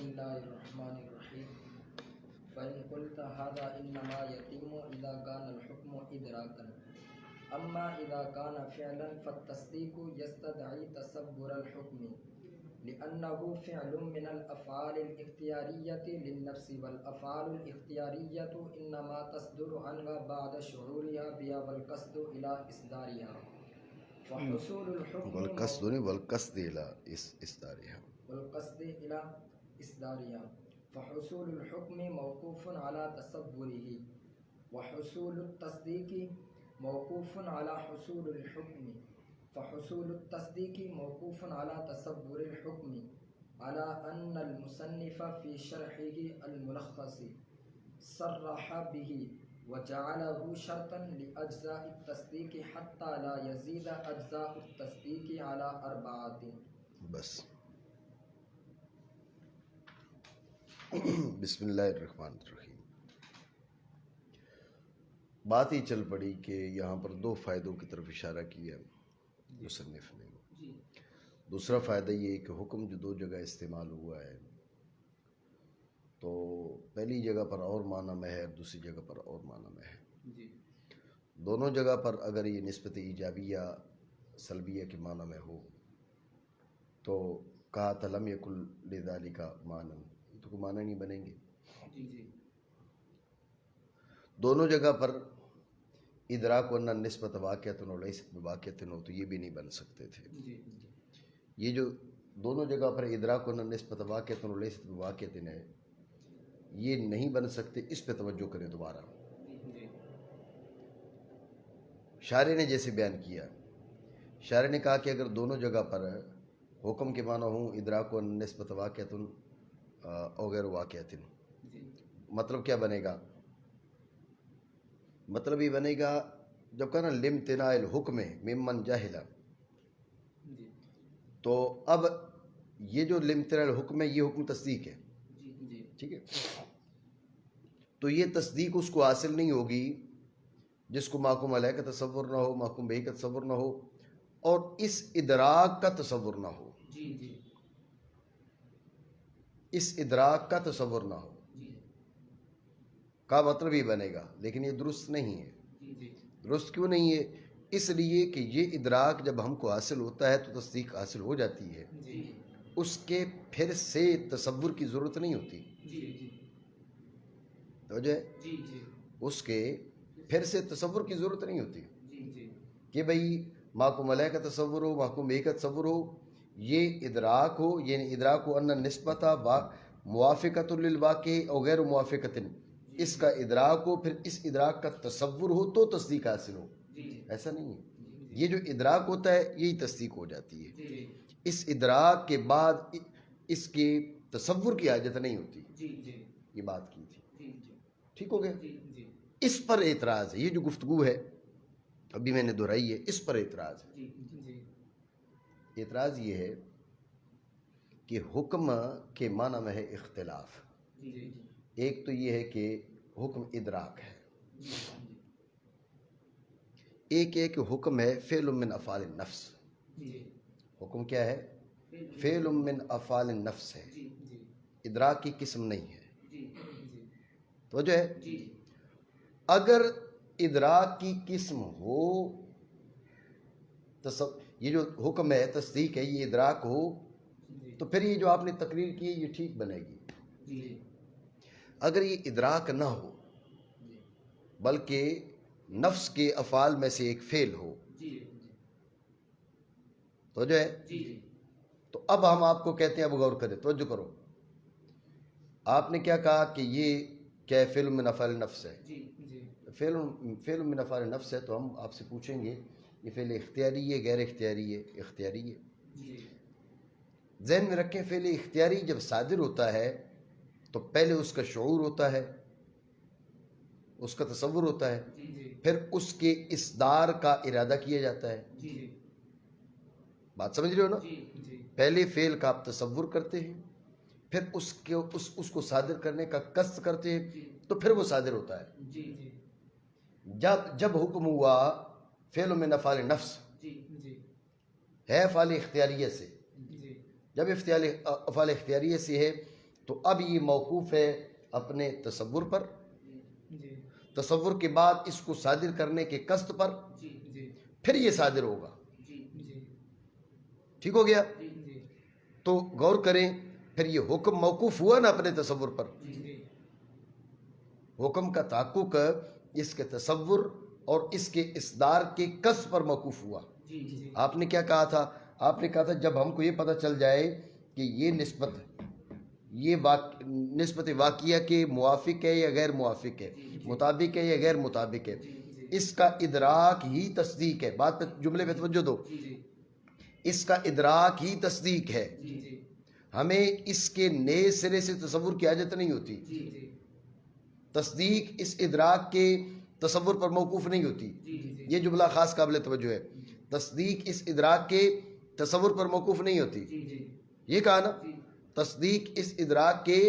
الله الرحمن الرحيم فإن قلت هذا إنما يتم إذا كان الحكم إدراكا أما إذا كان فعلا فالتصديق يستدعي تصور الحكم لأنه فعل من الأفعال الاختيارية للنفس والأفعال الاختيارية إنما تصدر عنها بعد شعورها بها والقصد إلى إصدارها فحصول الحكم والقصد إلى إصدارها فحصول الحكم موقوف على تصوره وحصول التصديق موقوف على حصول الحكم فحصول التصديق موقوف على تصور الحكم على أن المصنف في شرحه الملخص صرح به وجعله شرطا لأجزاء التصديق حتى لا يزيد أجزاء التصديق على 4 بس بسم اللہ الرحمن الرحیم. بات ہی چل پڑی کہ یہاں پر 2 فائدوں کی طرف اشارہ کیا مصنف نے. دوسرا فائدہ یہ ہے کہ حکم جو 2 جگہ استعمال ہوا ہے تو پہلی جگہ پر اور معنی میں ہے اور دوسری جگہ پر اور معنی میں ہے. دونوں جگہ پر اگر یہ نسبت ایجابیہ سلبیہ کے معنی میں ہو تو کہا لم یکن لذالک معنی، تو کوئی معنی نہیں بنیں گے. دونوں جگہ پر ادراک ورنہ نسبت واقعۃ و لیست بواقعۃ ہو تو یہ بھی نہیں بن سکتے تھے. یہ جو دونوں جگہ پر ادراک ورنہ نسبت واقعۃ و لیست بواقعۃ ہے یہ نہیں بن سکتے. اس پہ توجہ کریں دوبارہ. شارح نے جیسے بیان کیا، شارح نے کہا کہ اگر دونوں جگہ پر حکم کے معنی ہوں ادراک و نسبت واقعۃ او غیر واقعۃ، مطلب کیا بنے گا؟ مطلب یہ بنے گا جب کہنا لامتناع الحکم ممن جاہلا، تو اب یہ جو لامتناع الحکم ہے یہ حکم تصدیق ہے. ٹھیک ہے، تو یہ تصدیق اس کو حاصل نہیں ہوگی جس کو محکوم علیہ کا تصور نہ ہو، محکوم بہ کا تصور نہ ہو اور اس ادراک کا تصور نہ ہو. اس ادراک کا تصور نہ ہو کا مطلب یہ بنے گا، لیکن یہ درست نہیں ہے. درست کیوں نہیں ہے؟ اس لیے کہ یہ ادراک جب ہم کو حاصل ہوتا ہے تو تصدیق حاصل ہو جاتی ہے، اس کے پھر سے تصور کی ضرورت نہیں ہوتی. اس کے پھر سے تصور کی ضرورت نہیں ہوتی کہ بھئی محکوم علیہ کا تصور ہو، محکوم بہ کا تصور ہو، یہ ادراک ہو، یعنی ادراک ہو ان نسبت موافقۃ للواقع او غیر موافقۃ، اس کا ادراک ہو پھر اس ادراک کا تصور ہو تو تصدیق حاصل ہو. ایسا نہیں ہے. یہ جو ادراک ہوتا ہے یہی تصدیق ہو جاتی ہے. اس ادراک کے بعد اس کے تصور کی حاجت نہیں ہوتی. یہ بات کی تھی. ٹھیک ہو گیا؟ اس پر اعتراض ہے. یہ جو گفتگو ہے ابھی میں نے دہرائی ہے، اس پر اعتراض ہے. اعتراض یہ ہے کہ حکم کے معنی میں ہے اختلاف. ایک تو یہ ہے کہ حکم ادراک ہے، ایک ہے کہ حکم ہے فعل من افعال النفس. حکم کیا ہے؟ فعل من افعال النفس ہے، ادراک کی قسم نہیں ہے. تو جو ہے اگر ادراک کی قسم ہو یہ جو حکم ہے تصدیق ہے یہ ادراک ہو تو پھر یہ جو آپ نے تقریر کی ہے یہ ٹھیک بنے گی. اگر یہ ادراک نہ ہو بلکہ نفس کے افعال میں سے ایک فعل ہو تو جو ہے تو اب ہم آپ کو کہتے ہیں اب غور کریں، توجہ کرو. آپ نے کیا کہا کہ یہ کیا ہے؟ فعل من افعال النفس ہے. فعل من افعال النفس ہے تو ہم آپ سے پوچھیں گے یہ فعل اختیاری ہے غیر اختیاری ہے؟ اختیاری ہے. ذہن میں رکھیں فعل اختیاری جب صادر ہوتا ہے تو پہلے اس کا شعور ہوتا ہے، اس کا تصور ہوتا ہے، پھر اس کے اصدار کا ارادہ کیا جاتا ہے. بات سمجھ رہے ہو نا؟ پہلے فعل کا آپ تصور کرتے ہیں، پھر اس کو صادر کرنے کا قصد کرتے ہیں تو پھر وہ صادر ہوتا ہے. جب حکم ہوا فعل من افعال نفس ہے افعال اختیاریہ سے، جب افعال اختیاریہ سے ہے تو اب یہ موقوف ہے اپنے تصور پر، تصور کے بعد اس کو صادر کرنے کے قصد پر، پھر یہ صادر ہوگا. ٹھیک ہو گیا؟ تو غور کریں، پھر یہ حکم موقوف ہوا نا اپنے تصور پر. حکم کا تحقق اس کے تصور اور اس کے اصدار کے قصد پر موقوف ہوا. آپ نے کیا کہا تھا؟ آپ نے کہا تھا جب ہم کو یہ پتہ چل جائے کہ یہ نسبت واقعہ کے موافق ہے یا غیر موافق ہے، مطابق ہے یا غیر مطابق ہے، اس کا ادراک ہی تصدیق ہے. بات پہ جملے پہ توجہ دو. اس کا ادراک ہی تصدیق ہے. ہمیں اس کے نئے سرے سے تصور کی حاجت نہیں ہوتی. تصدیق اس ادراک کے تصور پر موقوف نہیں ہوتی. یہ جملہ خاص قابل توجہ ہے. تصدیق اس ادراک کے تصور پر موقوف نہیں ہوتی. یہ کہا نا، تصدیق اس ادراک کے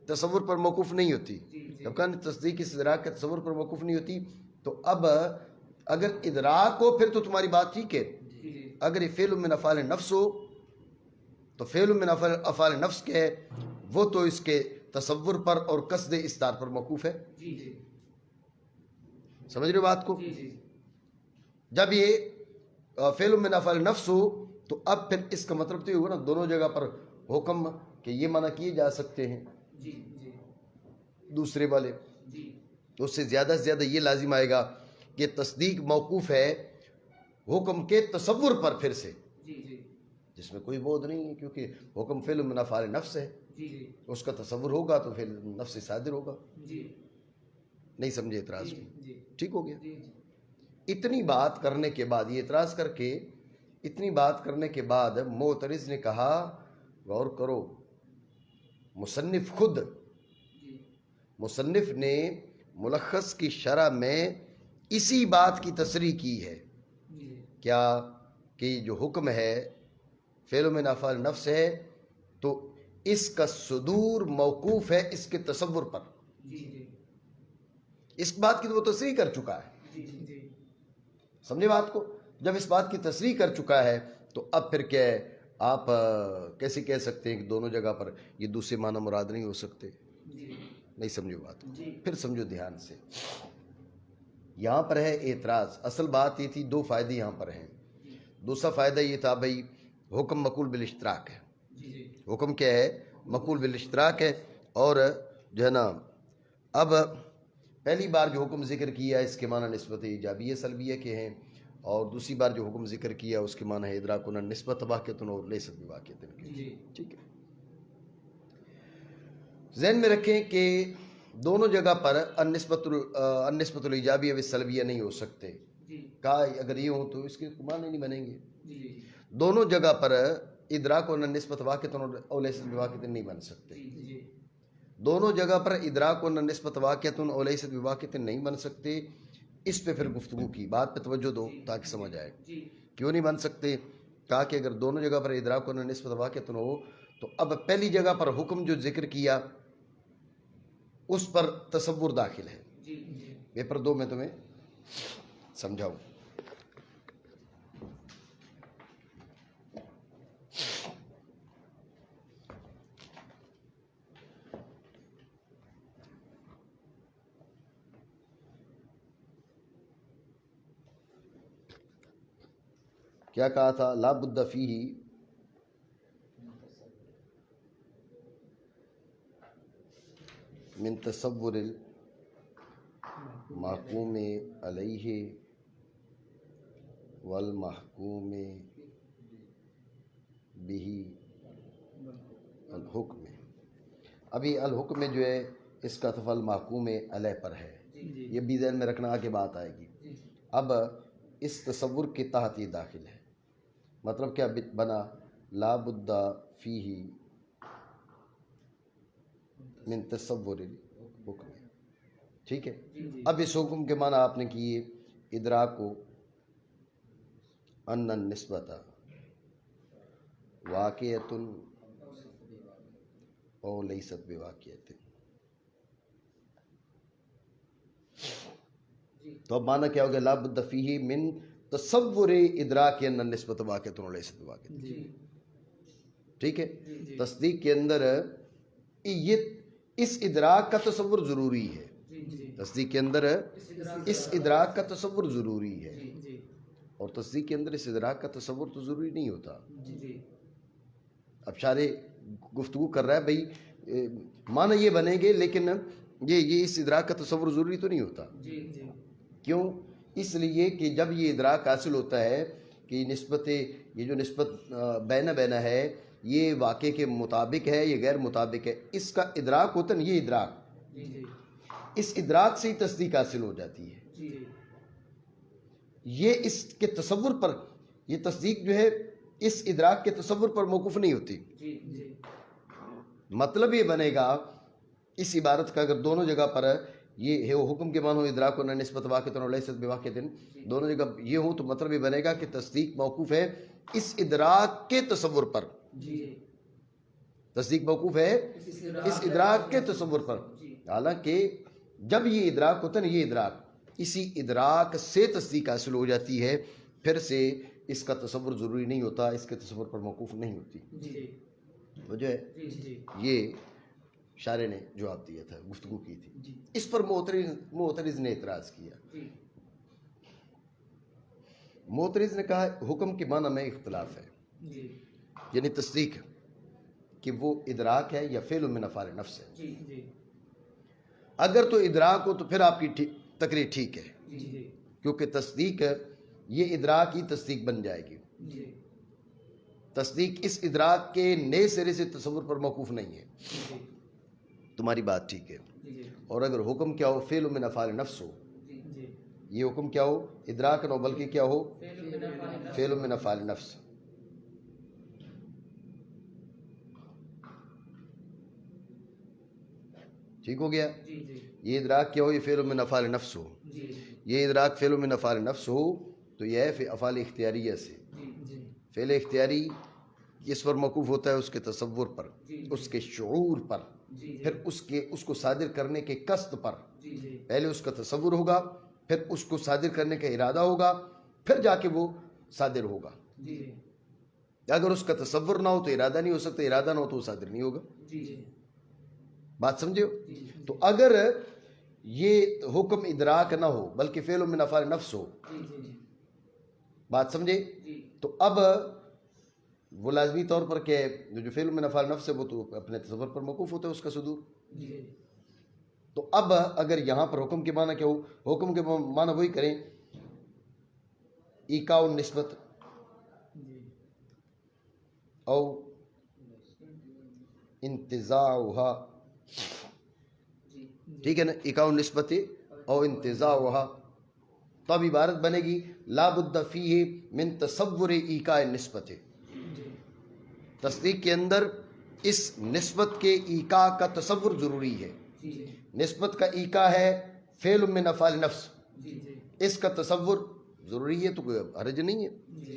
تصور پر موقوف نہیں ہوتی. جب کہا تصدیق اس ادراک کے تصور پر موقوف نہیں ہوتی، تو اب اگر ادراک ہو پھر تو تمہاری بات ٹھیک ہے. اگر یہ فعل من افعال نفس ہو تو فعل من افعال نفس کیا ہے؟ وہ تو اس کے تصور پر اور قصد اصدار پر موقوف ہے. سمجھ رہے ہو بات کو؟ جب یہ فعل من افعال نفس ہو تو اب پھر اس کا مطلب تو یہ ہوگا نا دونوں جگہ پر حکم کہ یہ منع کیے جا سکتے ہیں دوسرے والے. تو اس سے زیادہ سے زیادہ یہ لازم آئے گا کہ تصدیق موقوف ہے حکم کے تصور پر پھر سے، جس میں کوئی بود نہیں ہے، کیونکہ حکم فعل من افعال نفس ہے. اس کا تصور ہوگا تو پھر نفس سے صادر ہوگا. نہیں سمجھے اعتراض میں؟ ٹھیک ہو گیا. اتنی بات کرنے کے بعد، یہ اعتراض کر کے اتنی بات کرنے کے بعد معترض نے کہا غور کرو، مصنف نے ملخص کی شرح میں اسی بات کی تصریح کی ہے. کیا کہ جو حکم ہے فعل من افعال نفس ہے تو اس کا صدور موقوف ہے اس کے تصور پر. اس بات کی تو وہ تصریح کر چکا ہے. سمجھے بات کو؟ جب اس بات کی تصریح کر چکا ہے تو اب پھر کیا ہے، آپ کیسے کہہ سکتے ہیں کہ دونوں جگہ پر یہ دوسرے معنی مراد نہیں ہو سکتے؟ نہیں سمجھو بات کو، پھر سمجھو دھیان سے. یہاں پر ہے اعتراض. اصل بات یہ تھی، دو فائدے یہاں پر ہیں. دوسرا فائدہ یہ تھا بھائی حکم مقول بالاشتراک ہے. حکم کیا ہے؟ مقول بالاشتراک ہے. اور جو ہے نا، اب پہلی بار جو حکم ذکر کیا اس کے معنی نسبت ایجابیہ سلبیہ کے ہیں، اور دوسری بار جو حکم ذکر کیا اس کے معنی ہے ادراکنا نسبت واقعتن اور لیست بواقعتن کے. ٹھیک ہے، ذہن میں رکھیں کہ دونوں جگہ پر النسبت الایجابیہ و سلبیہ نہیں ہو سکتے. کہا اگر یہ ہو تو اس کے معنی نہیں بنیں گے. دونوں جگہ پر ادراکنا نسبت واقعتن اور لیست بواقعتن نہیں بن سکتے. دونوں جگہ پر ادراکنا نسبت واقعتن اور لیست بواقعتن نہیں بن سکتے. اس پہ پھر گفتگو کی، بات پہ توجہ دو تاکہ سمجھ آئے. کیوں نہیں بن سکتے؟ کہا کہ اگر دونوں جگہ پر ادراکنا نسبت واقعتن ہو تو اب پہلی جگہ پر حکم جو ذکر کیا اس پر تصور داخل ہے. پیپر 2 میں تمہیں سمجھاؤں. کیا کہا تھا؟ لا بد فیہ من تصور المحکوم علیہ والمحکوم بہ الحکم. ابھی الحکم جو ہے اس کا تفعیل محکوم علیہ پر ہے، یہ بھی ذہن میں رکھنا، آگے بات آئے گی. اب اس تصور کے تحت یہ داخل ہے. مطلب کیا بنا؟ لا بد فیہ من تصور الحکم. ٹھیک ہے. اب اس حکم کے معنی آپ نے کیے ادراکو ان النسبت واقعۃ او لیست بواقعۃ. تو اب معنی کیا ہو گیا؟ لا بد فیہ من تصور ادراک ان النسبت واقعۃ او لیست بواقعۃ. ٹھیک ہے. تصدیق کے اندر یہ اس ادراک کا تصور ضروری ہے، تصدیق کے اندر اس ادراک کا تصور ضروری ہے، اور تصدیق کے اندر اس ادراک کا تصور تو ضروری نہیں ہوتا۔ اب شارح گفتگو کر رہا ہے بھئی معنی یہ بنیں گے لیکن یہ اس ادراک کا تصور ضروری تو نہیں ہوتا۔ کیوں؟ اس لیے کہ جب یہ ادراک حاصل ہوتا ہے کہ یہ جو نسبت بینہ ہے یہ واقع کے مطابق ہے، یہ غیر مطابق ہے، اس کا ادراک ہوتا ہے، یہ ادراک، اس ادراک سے ہی تصدیق حاصل ہو جاتی ہے۔ یہ اس کے تصور پر، یہ تصدیق جو ہے اس ادراک کے تصور پر موقوف نہیں ہوتی۔ مطلب یہ بنے گا اس عبارت کا اگر دونوں جگہ پر یہ ہے حکم کے معنی ادراک و نسبت واقعۃ و لیست بواقعۃ، دونوں جگہ یہ ہو تو مطلب یہ بنے گا کہ تصدیق موقوف ہے اس ادراک کے تصور پر، تصدیق موقوف ہے اس ادراک کے تصور پر، حالانکہ جب یہ ادراک ہوتا ہے نا، یہ ادراک، اسی ادراک سے تصدیق حاصل ہو جاتی ہے، پھر سے اس کا تصور ضروری نہیں ہوتا، اس کے تصور پر موقوف نہیں ہوتی۔ وہ جو ہے یہ شارح نے جواب دیا تھا، گفتگو کی تھی، اس پر معترض نے اعتراض کیا۔ معترض نے کہا حکم کے معنی میں اختلاف ہے، یعنی تصدیق کہ وہ ادراک ہے یا فعل من افعال نفس ہے۔ اگر تو ادراک ہو تو پھر آپ کی تقریر ٹھیک ہے، کیونکہ تصدیق یہ ادراک ہی تصدیق بن جائے گی۔ تصدیق اس ادراک کے نئے سرے سے تصور پر موقوف نہیں ہے، تمہاری بات ٹھیک ہے۔ اور اگر حکم کیا ہو فعل من افعال نفس ہو، یہ حکم کیا ہو ادراک نہ بلکہ کیا ہو فعل من افعال نفس، ٹھیک ہو گیا۔ یہ ادراک کیا ہو، یہ فعل من افعال نفس ہو، یہ ادراک فعل من افعال نفس ہو تو یہ ہے افعال اختیاریہ سے۔ فعل اختیاری اس پر موقوف ہوتا ہے اس کے تصور پر، اس کے شعور پر، پھر اس کو صادر کرنے کے قصد پر۔ پہلے اس کا تصور ہوگا، پھر اس کو صادر کرنے کا ارادہ ہوگا، پھر جا کے وہ صادر ہوگا۔ اگر اس کا تصور نہ ہو تو ارادہ نہیں ہو سکتا، ارادہ نہ ہو تو وہ صادر نہیں ہوگا۔ بات سمجھے ہو؟ تو اگر یہ حکم ادراک نہ ہو بلکہ فعل من افعال نفس ہو، بات سمجھے، تو اب وہ لازمی طور پر کہ جو فعل من افعال نفس ہے وہ تو اپنے تصور پر موقوف ہوتا ہے اس کا صدور۔ تو اب اگر یہاں پر حکم کے معنی کیا ہو، حکم کے معنی وہی کریں ایقاع النسبت او انتزاعها، ٹھیک ہے نا، ایقاع النسبت او انتزاعها، تو اب عبارت بنے گی لا بد فیہ من تصور ایقاع النسبت، تصدیق کے اندر اس نسبت کے ایقاع کا تصور ضروری ہے۔ نسبت کا ایقاع ہے فعل من افعال نفس، اس کا تصور ضروری ہے تو کوئی حرج نہیں ہے،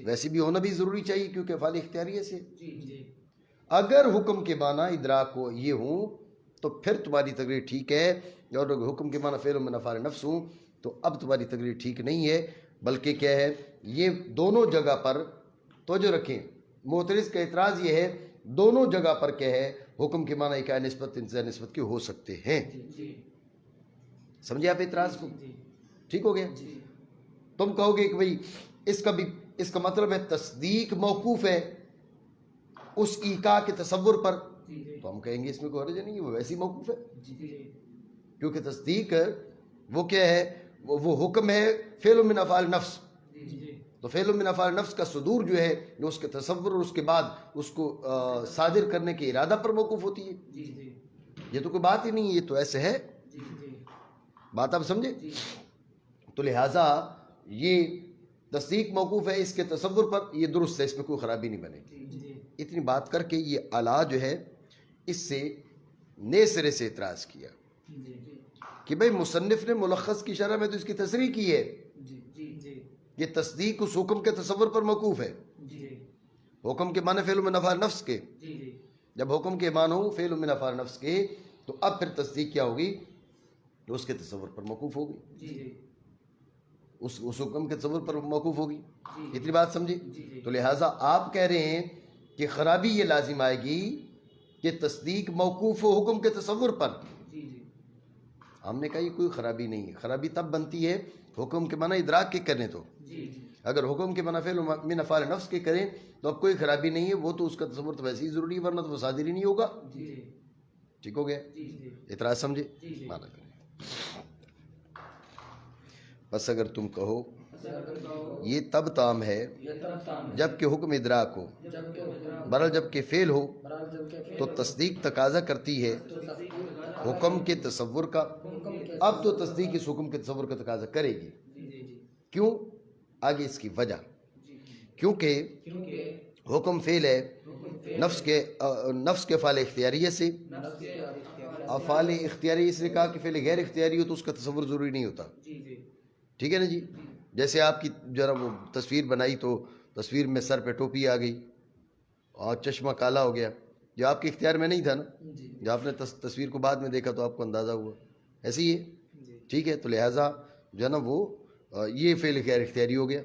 ویسے بھی ہونا بھی ضروری چاہیے کیونکہ افعال اختیاریہ سے۔ اگر حکم کے معنی ادراک ہو یہ ہوں تو پھر تمہاری تقریر ٹھیک ہے، اور اگر حکم کے معنی فعل من افعال نفس ہوں تو اب تمہاری تقریر ٹھیک نہیں ہے، بلکہ کیا ہے یہ دونوں جگہ پر توجہ رکھیں۔ معترض کا اعتراض یہ ہے دونوں جگہ پر کیا ہے حکم کے معنی ایقاع نسبت انتزاع نسبت کے ہو سکتے ہیں۔ سمجھے آپ اعتراض کو؟ ٹھیک ہو گیا۔ تم کہو گے کہ بھئی اس کا مطلب ہے تصدیق موقوف ہے اس ایقاع کے تصور پر، تو ہم کہیں گے اس میں کوئی حرج نہیں ہے، وہ ویسی موقوف ہے، کیونکہ تصدیق وہ کیا ہے، وہ حکم ہے فعل من افعال نفس، تو فعل من افعال نفس کا صدور جو ہے جو اس کے تصور اور اس کے بعد اس کو صادر کرنے کے ارادہ پر موقوف ہوتی ہے۔ یہ تو کوئی بات ہی نہیں ہے، یہ تو ایسے ہے، بات آپ سمجھے؟ تو لہٰذا یہ تصدیق موقوف ہے اس کے تصور پر، یہ درست ہے، اس میں کوئی خرابی نہیں بنے گی۔ اتنی بات کر کے یہ اعلیٰ جو ہے اس سے نئے سرے سے اعتراض کیا کہ بھئی مصنف نے ملخص کی شرح میں تو اس کی تصریح کی ہے، یہ تصدیق اس حکم کے تصور پر موقوف ہے، حکم کے معنی فعل من افعال نفس کے، جب حکم کے معنی ہو فعل من افعال نفس کے تو اب پھر تصدیق کیا ہوگی، تو اس کے تصور پر موقوف ہوگی، اس حکم کے تصور پر موقوف ہوگی۔ اتنی بات سمجھی؟ تو لہٰذا آپ کہہ رہے ہیں کہ خرابی یہ لازم آئے گی کہ کہ تصدیق موقوف ہو حکم کے تصور پر. جی جی ہم نے کہا یہ کوئی خرابی نہیں ہے. خرابی تب بنتی ہے حکم کے معنی ادراک کے کریں تو. جی جی اگر حکم کے معنی فعل من افعال نفس کے کریں تو اب کوئی خرابی نہیں ہے. وہ تو اس کا تصور تو ویسے ہی ضروری ہے ورنہ تو وہ صادر ہی نہیں ہوگا. جی جی ٹھیک ہو گیا؟ جی جی اعتراض سمجھے؟ جی جی مانا کریں. بس اگر تم کہو یہ تب تام ہے جب کہ حکم ادراک ہو، برحال جب کہ فعل ہو تو تصدیق تقاضا کرتی ہے حکم کے تصور کا. اب تو تصدیق اس حکم کے تصور کا تقاضا کرے گی. کیوں؟ آگے اس کی وجہ. کیونکہ حکم فعل ہے نفس کے افعال اختیاریہ سے. افعال اختیاری اس نے کہا کہ فعل غیر اختیاری ہو تو اس کا تصور ضروری نہیں ہوتا. ٹھیک ہے نا جی؟ جیسے آپ کی ذرا وہ تصویر بنائی تو تصویر میں سر پہ ٹوپی آ گئی اور چشمہ کالا ہو گیا، جو آپ کے اختیار میں نہیں تھا نا. جب آپ نے تصویر کو بعد میں دیکھا تو آپ کو اندازہ ہوا. ایسے ہی ہے. ٹھیک ہے، تو لہٰذا جو ہے نا وہ یہ فعل غیر اختیاری ہو گیا.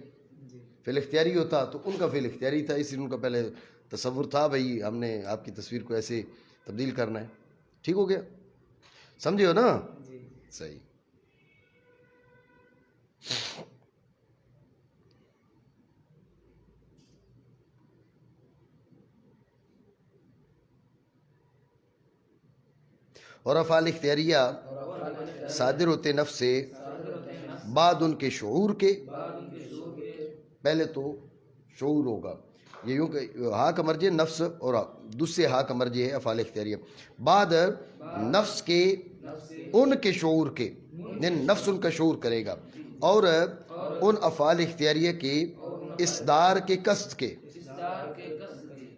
فعل اختیاری ہوتا تو ان کا فعل اختیاری تھا، اس لیے ان کا پہلے تصور تھا بھائی ہم نے آپ کی تصویر کو ایسے تبدیل کرنا ہے. ٹھیک ہو گیا؟ سمجھے ہو نا؟ صحیح. اور افعال اختیاریہ صادر ہوتے نفس سے بعد ان کے شعور کے. پہلے تو شعور ہوگا، یہ یوں کہ ہا کا مرجع نفس اور دوسرے ہا کا مرجع ہے افعال اختیاریہ. بعد نفس کے ان کے شعور کے، نفس ان کا شعور کرے گا اور ان افعال اختیاریہ کے اصدار کے قصد کے.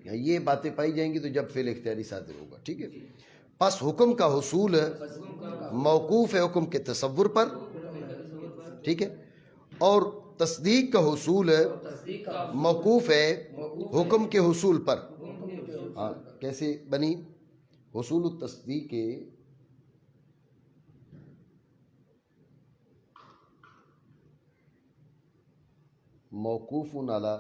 یہ باتیں پائی جائیں گی تو جب فعل اختیاری صادر ہوگا. ٹھیک ہے. پس حکم کا حصول موقوف ہے حکم کے تصور پر. ٹھیک ہے. اور تصدیق کا حصول موقوف ہے حکم کے حصول پر. کیسے بنی؟ حصول التصدیق موقوف علی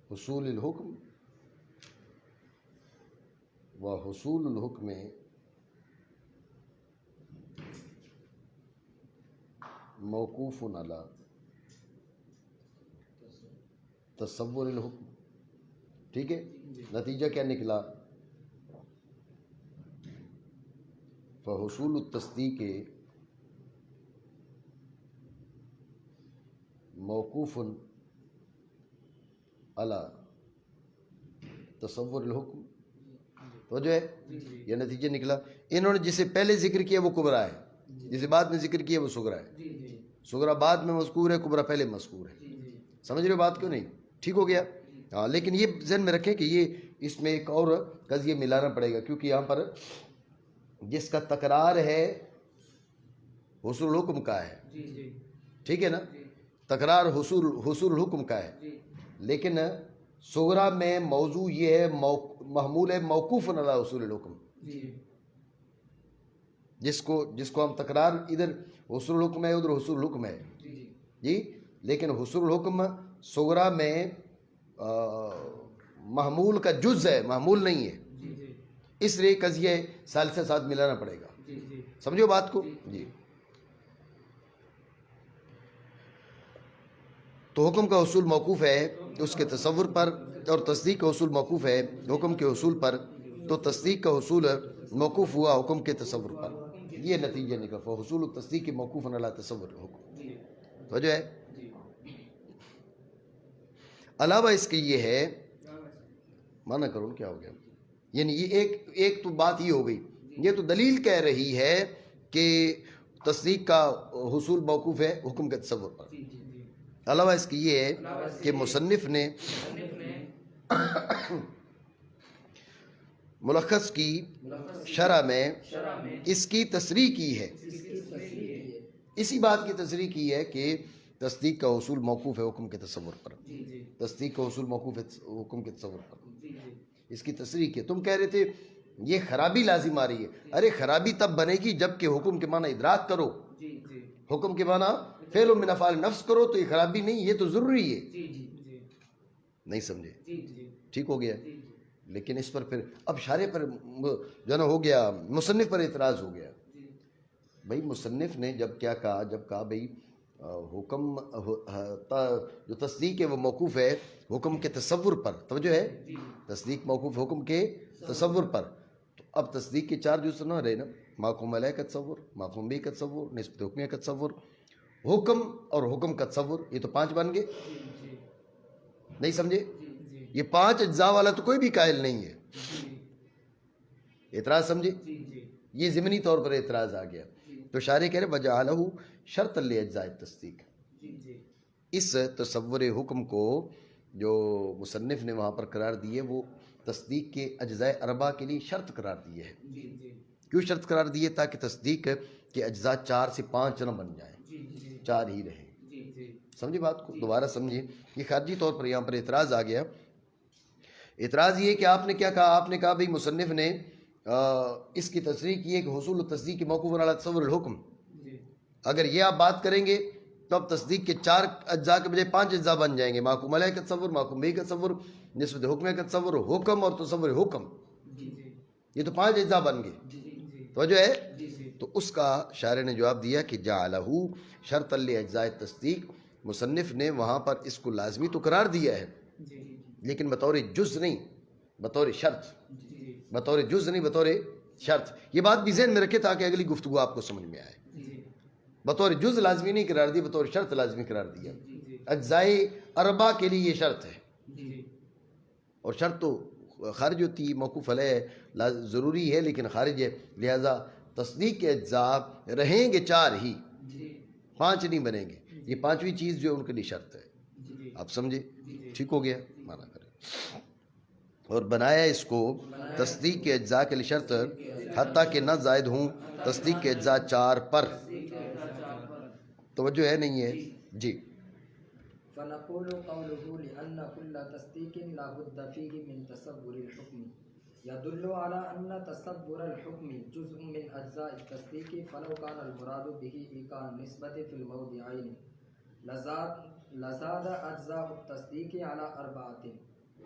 حصول الحکم و حصول الحکم موقوف علی تصور الحکم. ٹھیک ہے. نتیجہ کیا نکلا؟ فحصول التصدیق موقوف علی تصور الحکم. تو جو ہے یہ نتیجہ نکلا. انہوں نے جسے پہلے ذکر کیا وہ کبرا ہے، جسے بعد میں ذکر کیا وہ صغرا ہے. صغرا بعد میں مذکور ہے، کبرا پہلے مذکور ہے. سمجھ رہے ہو بات کیوں نہیں؟ ٹھیک ہو گیا. ہاں، لیکن یہ ذہن میں رکھیں کہ یہ اس میں ایک اور قضیہ ملانا پڑے گا، کیونکہ یہاں پر جس کا تکرار ہے حصول الحکم کا ہے. ٹھیک ہے نا؟ تکرار حصول الحکم کا ہے، لیکن صغرا میں موضوع یہ ہے محمول ہے موقوف علی حصول الحکم. جس کو ہم تکرار ادھر حصول الحکم ہے ادھر حصول الحکم ہے جی، لیکن حصول الحکم صغرا میں محمول کا جز ہے، محمول نہیں ہے. اس لیے قضیہ ثالثہ ساتھ ملانا پڑے گا. سمجھو بات کو جی. تو حکم کا حصول موقوف ہے اس کے تصور پر، اور تصدیق کا حصول موقوف ہے حکم کے حصول پر. تو تصدیق کا حصول موقوف ہوا حکم کے تصور پر. یہ نتیجہ نکلا حصول التصدیق موقوف علی تصور الحکم. تو جو ہے علاوہ اس کے یہ ہے، مانا کرو کیا ہو گیا، یعنی یہ ایک تو بات یہ ہو گئی. یہ تو دلیل کہہ رہی ہے کہ تصدیق کا حصول موقوف ہے حکم کے تصور پر. علاوہ اس کی یہ ہے کہ مصنف نے ملخص کی شرح میں اس کی تصریح کی ہے، اسی بات کی تصریح کی ہے کہ تصدیق کا حصول موقوف ہے حکم کے تصور پر. تصدیق کا حصول موقوف ہے حکم کے تصور پر، اس کی تصریح کی. تم کہہ رہے تھے یہ خرابی لازم آ رہی ہے. ارے خرابی تب بنے گی جب کہ حکم کے معنی ادراک کرو، حکم کے معنی فعل من افعال نفس کرو، تو یہ خرابی نہیں، یہ تو ضروری ہے. نہیں سمجھے؟ جی جی ٹھیک ہو گیا. جی جی لیکن اس پر پھر اب شارح پر جو ہے نا ہو گیا، مصنف پر اعتراض ہو گیا. جی بھائی مصنف نے جب کیا کہا، جب کہا بھئی حکم جو تصدیق ہے وہ موقوف ہے حکم کے تصور پر. توجہ ہے، جی تصدیق موقوف حکم کے تصور پر. تو اب تصدیق کے 4 جز نہ رہے نا، محکوم علیہ کا تصور، محکوم بھی کا تصور، نسبت حکمیہ کا تصور، حکم اور حکم کا تصور. یہ تو 5 بن گئے. جی نہیں سمجھے؟ جی یہ 5 اجزاء والا تو کوئی بھی قائل نہیں ہے. جی اعتراض سمجھے؟ جی جی یہ ضمنی طور پر اعتراض آ گیا. تو شارح کہہ رہے وجعلہ شرط لاجزاء التصدیق. جی جی اس تصور حکم کو جو مصنف نے وہاں پر قرار دی ہے وہ تصدیق کے اجزاء اربع کے لیے شرط قرار دی ہے. جی جی کیوں شرط قرار دی ہے؟ تاکہ تصدیق کے اجزاء 4 سے 5 نہ بن جائیں، جی جی 4 ہی رہیں. جی جی سمجھے بات کو؟ دوبارہ سمجھے. یہ خارجی طور پر یہاں پر اعتراض آ گیا. اعتراض یہ کہ آپ نے کیا کہا؟ آپ نے کہا بھئی مصنف نے اس کی تصریح کی ہے کہ حصول التصدیق موقوف علی تصور الحکم. جی اگر یہ آپ بات کریں گے تو اب تصدیق کے 4 اجزاء کے بجائے 5 اجزاء بن جائیں گے. محکوم علیہ کا تصور، محکوم بھی کا تصور، نسبت حکمیہ کا تصور، حکم اور تصور حکم. جی جی یہ تو 5 اجزاء بن گئے. جی جی توجہ ہے؟ جی جی تو اس کا شارح نے جواب دیا کہ جعلہ شرط لاجزاء تصدیق. مصنف نے وہاں پر اس کو لازمی تو قرار دیا ہے جی لیکن بطور جز نہیں، بطور شرط. جی بطور جز نہیں، بطور شرط. یہ بات بھی ذہن میں رکھے تاکہ اگلی گفتگو آپ کو سمجھ میں آئے. جی بطور جز لازمی نہیں قرار دی، بطور شرط لازمی قرار دیا. جی اجزائے اربع کے لیے یہ شرط ہے. جی اور شرط تو خارج ہوتی ہے، موقوف علیہ ضروری ہے لیکن خارج ہے، لہذا تصدیق کے اجزاء رہیں گے 4 ہی، جی 5 نہیں بنیں گے. یہ 5ویں چیز جو ان کے لیے شرط ہے. جی آپ سمجھے؟ جی ٹھیک ہو گیا؟ مانا کریں. اور بنایا اس کو تصدیق کے اجزاء کے لیے شرط حتیٰ کہ نہ زائد ہوں تصدیق کے اجزاء 4 پر. توجہ ہے نہیں ہے؟ جی. فنقول قوله لأن كل تصديق لا بد فيه من تصور الحكم يدل على أن تصور الحكم جزء من أجزاء التصديق فلو كان المراد به إيقاع النسبة في الموضعين لزاد أجزاء التصديق على 4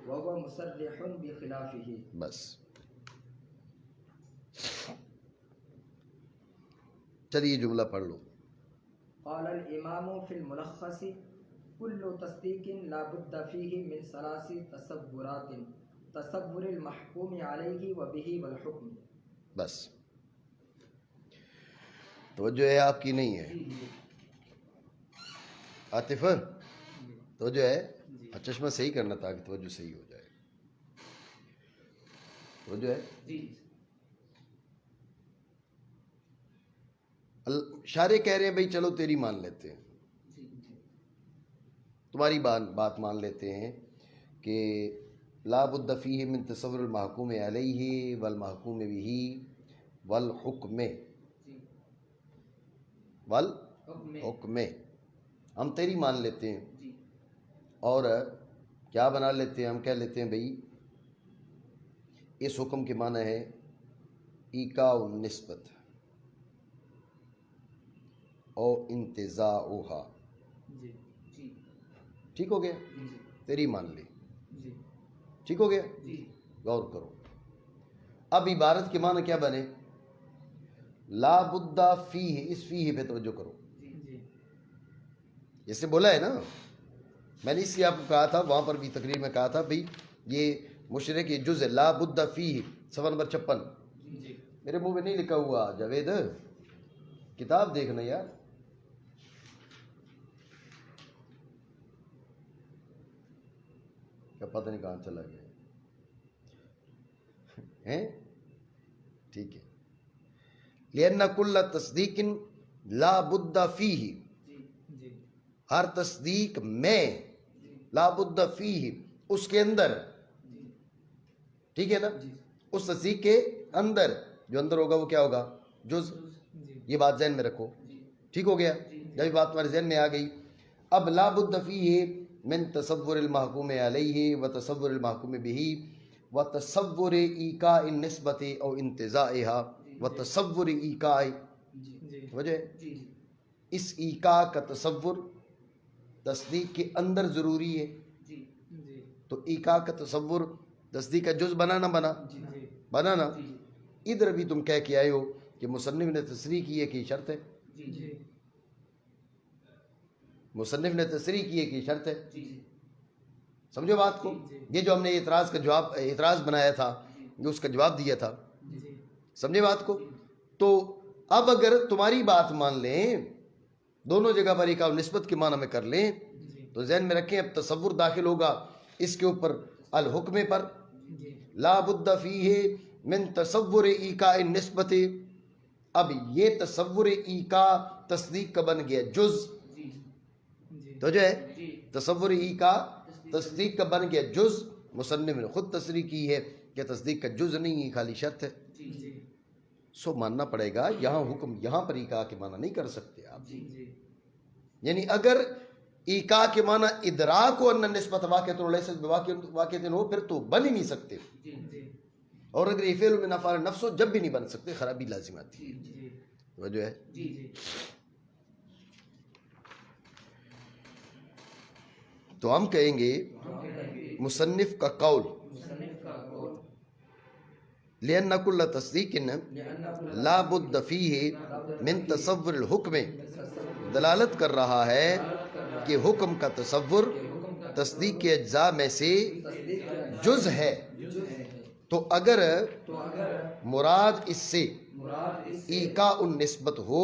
وهو مصرح بخلافه. بس چلیے جملہ پڑھ لو. قال الإمام في الملخص كل تصديق لا بد فيه من 3 تصورات: تصور المحكوم عليه وبه والحكم. بس توجہ ہے آپ کی نہیں ہے؟ عاطف توجہ ہے؟ چشمہ صحیح کرنا تاکہ توجہ صحیح ہو جائے. توجہ ہے؟ جی شارح کہہ رہے ہیں بھئی چلو تیری مان لیتے ہیں، تمہاری بات مان لیتے ہیں کہ لا بد فیہ من تصور المحکوم علیہ والمحکوم بہ والحکم. والحکم ہم تیری مان لیتے ہیں. اور کیا بنا لیتے ہیں؟ ہم کہہ لیتے ہیں بھئی اس حکم کے معنی ہے ایقاع النسبت او انتزاعها. ٹھیک ہو گیا؟ تیری مان لی. ٹھیک ہو گیا؟ غور کرو. اب عبارت کے معنی کیا بنے؟ لا بد فیہ، اس فیہ پہ توجہ کرو. جیسے بولا ہے نا، میں نے اس لیے آپ کو کہا تھا، وہاں پر بھی تقریر میں کہا تھا بھئی یہ مشرک یہ جز ہے. لا بد فیہ صفحہ نمبر 56. میرے منہ میں نہیں لکھا ہوا جاوید، کتاب دیکھنا یار. کیا پتہ نہیں کہاں چلا گیا ہیں؟ ٹھیک ہے. لأن کل تصدیق لا بد فیہ، ہر تصدیق میں لا بد فیہ اس کے اندر. ٹھیک ہے نا؟ اس تصدیق کے اندر، جو اندر ہوگا وہ کیا ہوگا؟ جز. یہ بات ذہن میں رکھو. ٹھیک ہو گیا؟ جب یہ بات تمہارے ذہن میں آ گئی. اب لا بد فیہ من تصور المحکوم علیہ و تصور المحکوم بہ و تصور ایقاع النسبت او انتزاعها و تصور ایقاع. وجہ اس ایقاع کا تصور تصدیق کے اندر ضروری ہے. تو ایکا کا تصور تصدیق کا جز بنا نہ بنا؟ بنا نا؟ ادھر بھی تم کہہ کے آئے ہو کہ مصنف نے تصریح کی ہے کہ یہ شرط ہے، مصنف نے تصریح کی ہے کہ یہ شرط ہے. سمجھو بات کو. یہ جو ہم نے اعتراض بنایا تھا، جو اس کا جواب دیا تھا، سمجھے بات کو. تو اب اگر تمہاری بات مان لیں، دونوں جگہ پر ایک نسبت کے معنی میں کر لیں، تو ذہن میں رکھیں اب تصور داخل ہوگا اس کے اوپر الحکم پر. لا بد فیہ من تصور ایکا نسبت. اب یہ تصور ایکا تصدیق کا بن گیا جز. تو جو ہے تصور ایکا تصدیق کا بن گیا جز. مصنف نے خود تصریح کی ہے کہ تصدیق کا جز نہیں ہے، خالی شرط ہے. سو ماننا پڑے گا یہاں حکم یہاں پر ایکا کے معنی نہیں کر سکتے آپ. یعنی اگر ایکا کے معنی ادراک و ان نسبت واقعۃ ہو پھر تو بن ہی نہیں سکتے. اور اگر یہ فعل من افعال نفس ہو جب بھی نہیں بن سکتے، خرابی لازم آتی ہے. وجہ ہے تو ہم کہیں گے مصنف کا قول لأن كل تصدیق لا بد فیہ من تصور الحکم دلالت کر رہا ہے کہ حکم کا تصور تصدیق کے اجزاء میں سے جز ہے. تو اگر مراد اس سے ایکا النسبت ہو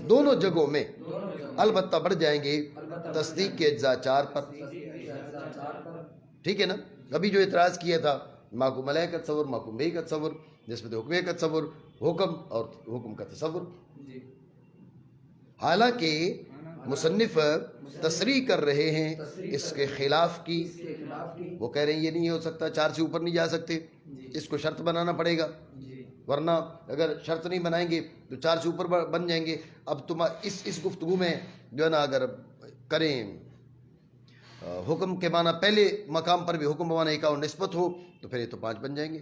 دونوں جگہوں میں البتہ بڑھ جائیں گے تصدیق کے اجزاء 4 پر. ٹھیک ہے نا. ابھی جو اعتراض کیا تھا محکوم علیہ کا تصور، محکوم بہ کا تصور، نسبت حکمیہ کا تصور، حکم اور حکم کا تصور. حالانکہ مصنف تصریح کر رہے ہیں اس کے خلاف کی. وہ کہہ رہے ہیں یہ نہیں ہو سکتا، 4 سے اوپر نہیں جا سکتے، اس کو شرط بنانا پڑے گا، ورنہ اگر شرط نہیں بنائیں گے تو 4 سے اوپر بن جائیں گے. اب تم اس گفتگو میں جو ہے نا اگر کریں حکم کے معنی پہلے مقام پر بھی حکم بمانا ایکا اور نسبت ہو تو پھر یہ تو 5 بن جائیں گے.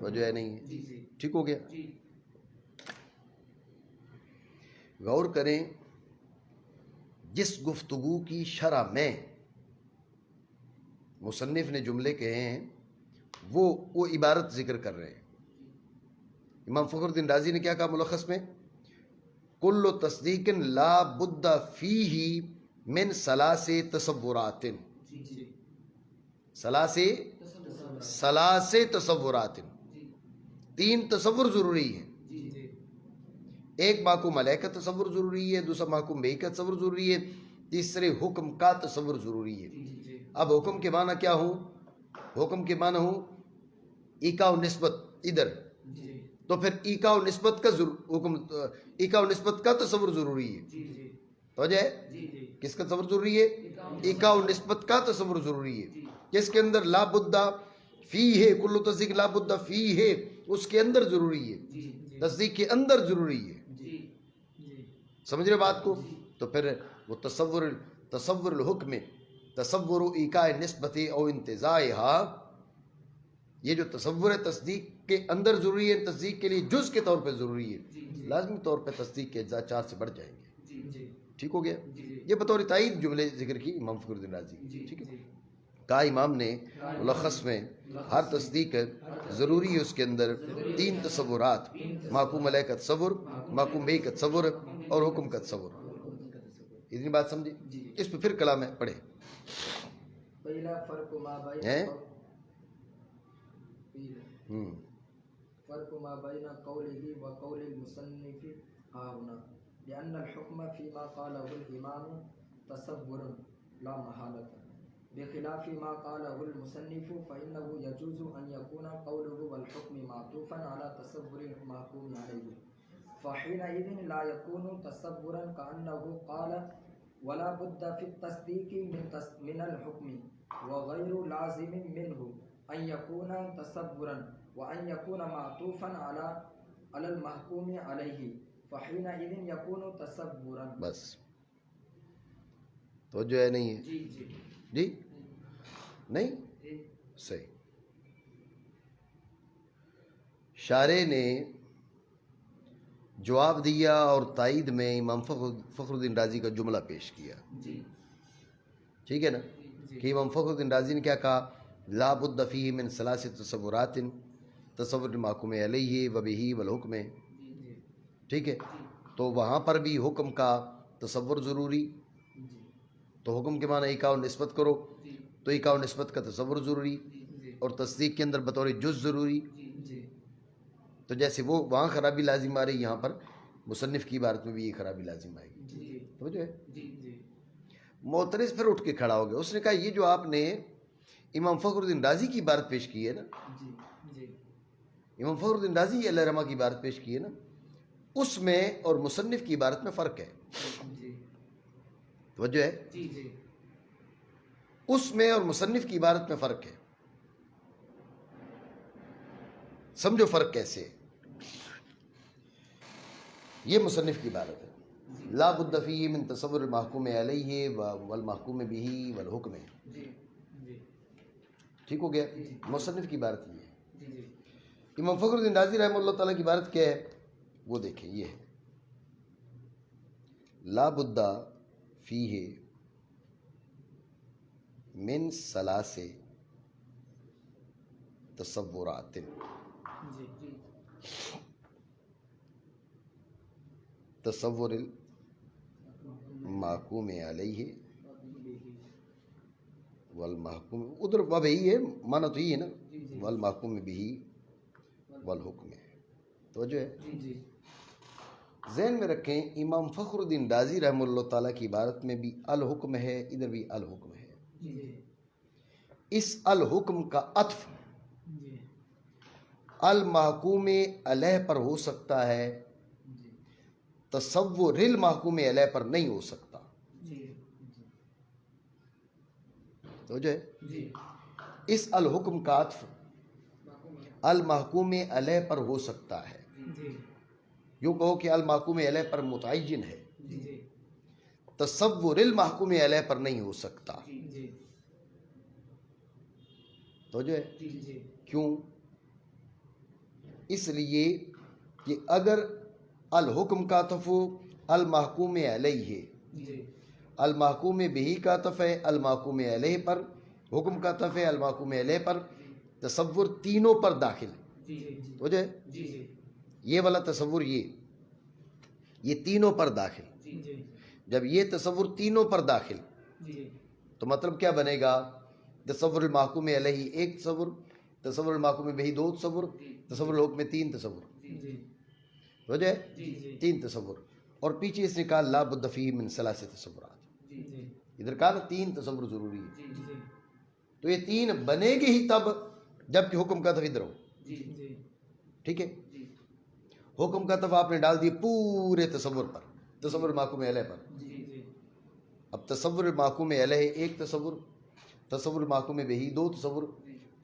تو جو ہے نہیں ہے. ٹھیک ہو گیا. غور کریں جس گفتگو کی شرح میں مصنف نے جملے کہے ہیں وہ عبارت ذکر کر رہے ہیں. امام فخر الدین رازی نے کیا کہا ملخص میں؟ کل تصدیق لا بد فیہ من ثلاث تصورات. ثلاث تصورات، 3 تصور ضروری ہیں. ایک محکوم علیہ کا تصور ضروری ہے، دوسرا محکوم بہ کا تصور ضروری ہے، تیسرے حکم کا تصور ضروری ہے. اب حکم کے معنی کیا ہوں؟ حکم کے معنی ہوں ایکا و نسبت ادھر، تو پھر ایکا و نسبت کا حکم ایکا و نسبت کا تصور ضروری ہے. توجہ ہے؟ کس کا تصور ضروری ہے؟ ایکا و نسبت کا تصور ضروری ہے. جس کے اندر لا بد فی ہے، کل تصدیق لا بد فی ہے، اس کے اندر ضروری ہے، تصدیق کے اندر ضروری ہے. سمجھ رہے بات کو؟ تو پھر وہ تصور الحکم تصور ایکا نسبت او انتزاعہا، یہ جو تصور تصدیق کے اندر ضروری ہے، تصدیق کے لیے جز کے طور پہ ضروری ہے، لازمی طور پہ تصدیق کے اجزاء 4 سے بڑھ جائیں گے. ٹھیک ہو گیا. یہ بطور تائید جملے ذکر کی امام فخر الدین رازی. ٹھیک ہے. کہا امام نے ملخص میں ہر تصدیق ضروری ہے، اس کے اندر 3 تصورات، محکوم علیہ کا تصور، محکوم بہ کا تصور اور حکم کا تصور. اتنی بات سمجھے؟ اس پہ پھر کلام ہے، پڑھے. فرق ما بین قوله و قول المصنف هاهنا لأن الحكم فيما قاله الإمام تصور لا محالة بخلاف ما قاله المصنف فإنه يجوز أن يكون قوله والحكم معطوفا على تصور المحكوم عليه فحينئذ لا يكون تصورا كأنه قال ولا بد في التصديق من الحكم وغير لازم منه أن يكون تصورا وأن يكون معطوفا على المحكوم عليه فحينئذ يكون تصورا. بس توجہ ہے نہیں ہے؟ جی نہیں صحیح. شارح نے جواب دیا اور تائید میں امام فخر الدین رازی کا جملہ پیش کیا. ٹھیک ہے نا. کہ امام فخر الدین رازی نے کیا کہا، لا بد فیہ من ثلاث تصورات، تصور المحکوم علیہ و بہ والحکم. ٹھیک ہے، تو وہاں پر بھی حکم کا تصور ضروری، تو حکم کے معنی ایکا و نسبت کرو، تو ایکا و نسبت کا تصور ضروری، اور تصدیق کے اندر بطور جز ضروری. تو جیسے وہ وہاں خرابی لازم آ رہی، یہاں پر مصنف کی عبارت میں بھی یہ خرابی لازم آئے گی. تو جو ہے معترض پھر اٹھ کے کھڑا ہو گیا، اس نے کہا یہ جو آپ نے امام فخر الدین رازی کی عبارت پیش کی ہے نا، امام فخر الدین رازی علیہ رحمہ کی عبارت پیش کی ہے نا، اس میں اور مصنف کی عبارت میں فرق ہے. توجہ ہے، اس میں اور مصنف کی عبارت میں فرق ہے. سمجھو فرق کیسے ہے. یہ مصنف کی عبارت ہے، لا بد فیہ من تصور المحکوم علیہ والمحکوم بہ والحکم. ٹھیک ہو گیا، مصنف کی عبارت یہ ہے. امام فخر الدین رازی رحمہ اللہ تعالیٰ کی عبارت کیا ہے وہ دیکھیں، یہ ہے لا بد فیہ من ثلاث تصورات، تصور المحکوم علیہ والمحکوم، ادھر اب یہی ہے معنی تو یہی ہے نا، والمحکوم بہ والحکم. توجہ ہے، ذہن میں رکھیں امام فخر الدین رازی رحمہ اللہ تعالیٰ کی عبارت میں بھی الحکم ہے، ادھر بھی الحکم ہے. اس الحکم کا عطف المحکوم علیہ پر ہو سکتا ہے، تصور المحکوم علیہ پر نہیں ہو سکتا. تو جو ہے اس الحکم کا عطف المحکوم علیہ پر ہو سکتا ہے، یوں کہو کہ المحکوم علیہ پر متعین ہے، تصور المحکوم علیہ پر نہیں ہو سکتا. تو جو ہے کیوں؟ اس لیے کہ اگر الحکم کا عطف المحکوم علیہ ہے، المحکوم بہ کا عطف ہے المحکوم علیہ پر، حکم کا عطف ہے المحکوم علیہ پر، تصور تینوں پر داخل. تو جو ہے یہ والا تصور، یہ تینوں پر داخل. جب یہ تصور تینوں پر داخل تو مطلب کیا بنے گا، تصور المحکوم علیہ ایک تصور، تصور المحکوم بہ دو تصور، تصور الحکم میں تین تصور. ہو جائے تین تصور. اور پیچھے اس نے کہا لا بد فیہ من ثلاث تصورات، ادھر کہا نا تین تصور ضروری ہے. تو یہ تین بنے گی ہی تب جب کہ حکم کا عطف ادھر ہو. ٹھیک ہے، حکم کا عطف آپ نے ڈال دیا پورے تصور پر، تصور المحکوم علیہ پر. اب تصور المحکوم علیہ ایک تصور، تصور المحکوم بہ دو تصور،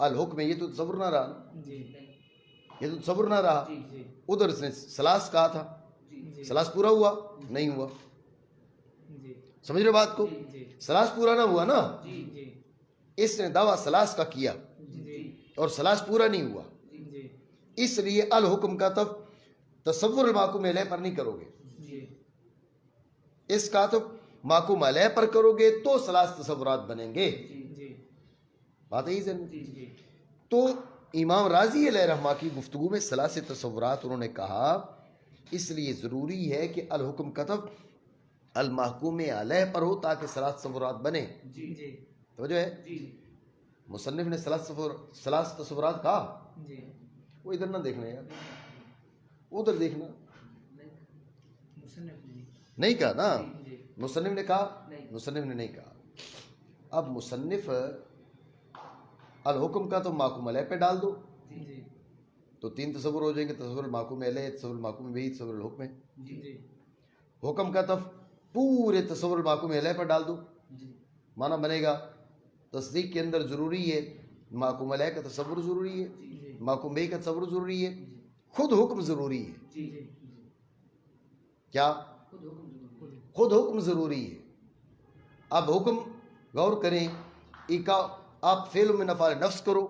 الحکم یہ تو تصور نہ رہا، یہ تو تصور نہ رہا. ادھر اس نے ثلاث کہا تھا، ثلاث پورا ہوا نہیں ہوا. سمجھ رہے بات کو، ثلاث پورا نہ ہوا نا، اس نے دعویٰ ثلاث کا کیا اور ثلاث پورا نہیں ہوا. اس لیے الحکم کا عطف تصور المحکوم علیہ پر نہیں کرو گے، اس کا عطف محکوم علیہ پر کرو گے تو ثلاث تصورات بنیں گے. بات ہے ہی. تو امام رازی علیہ رحمہ کی گفتگو میں ثلاث تصورات انہوں نے کہا، اس لیے ضروری ہے کہ الحکم کا عطف المحکوم علیہ پر ہو تاکہ ثلاث تصورات بنے. تو جو ہے مصنف نے ثلاث تصورات کہا، وہ ادھر نہ دیکھنا یار، ادھر دیکھنا. نہیں کہا نا، مصنف نے کہا، مصنف نے نہیں کہا. اب مصنف الحکم کا تو محکوم علیہ پہ ڈال دو تو تین تصور ہو جائیں گے، تصور المحکوم علیہ، تصور المحکوم بہ، تصور الحکم ہے. حکم کا تف پورے تصور المحکوم علیہ پر ڈال دو، معنی بنے گا تصدیق کے اندر ضروری ہے محکوم علیہ کا تصور ضروری ہے، محکوم بہ کا تصور ضروری ہے، خود حکم ضروری ہے. کیا خود حکم ضروری ہے. اب حکم غور کریں، آپ فعل میں نفع نفس کرو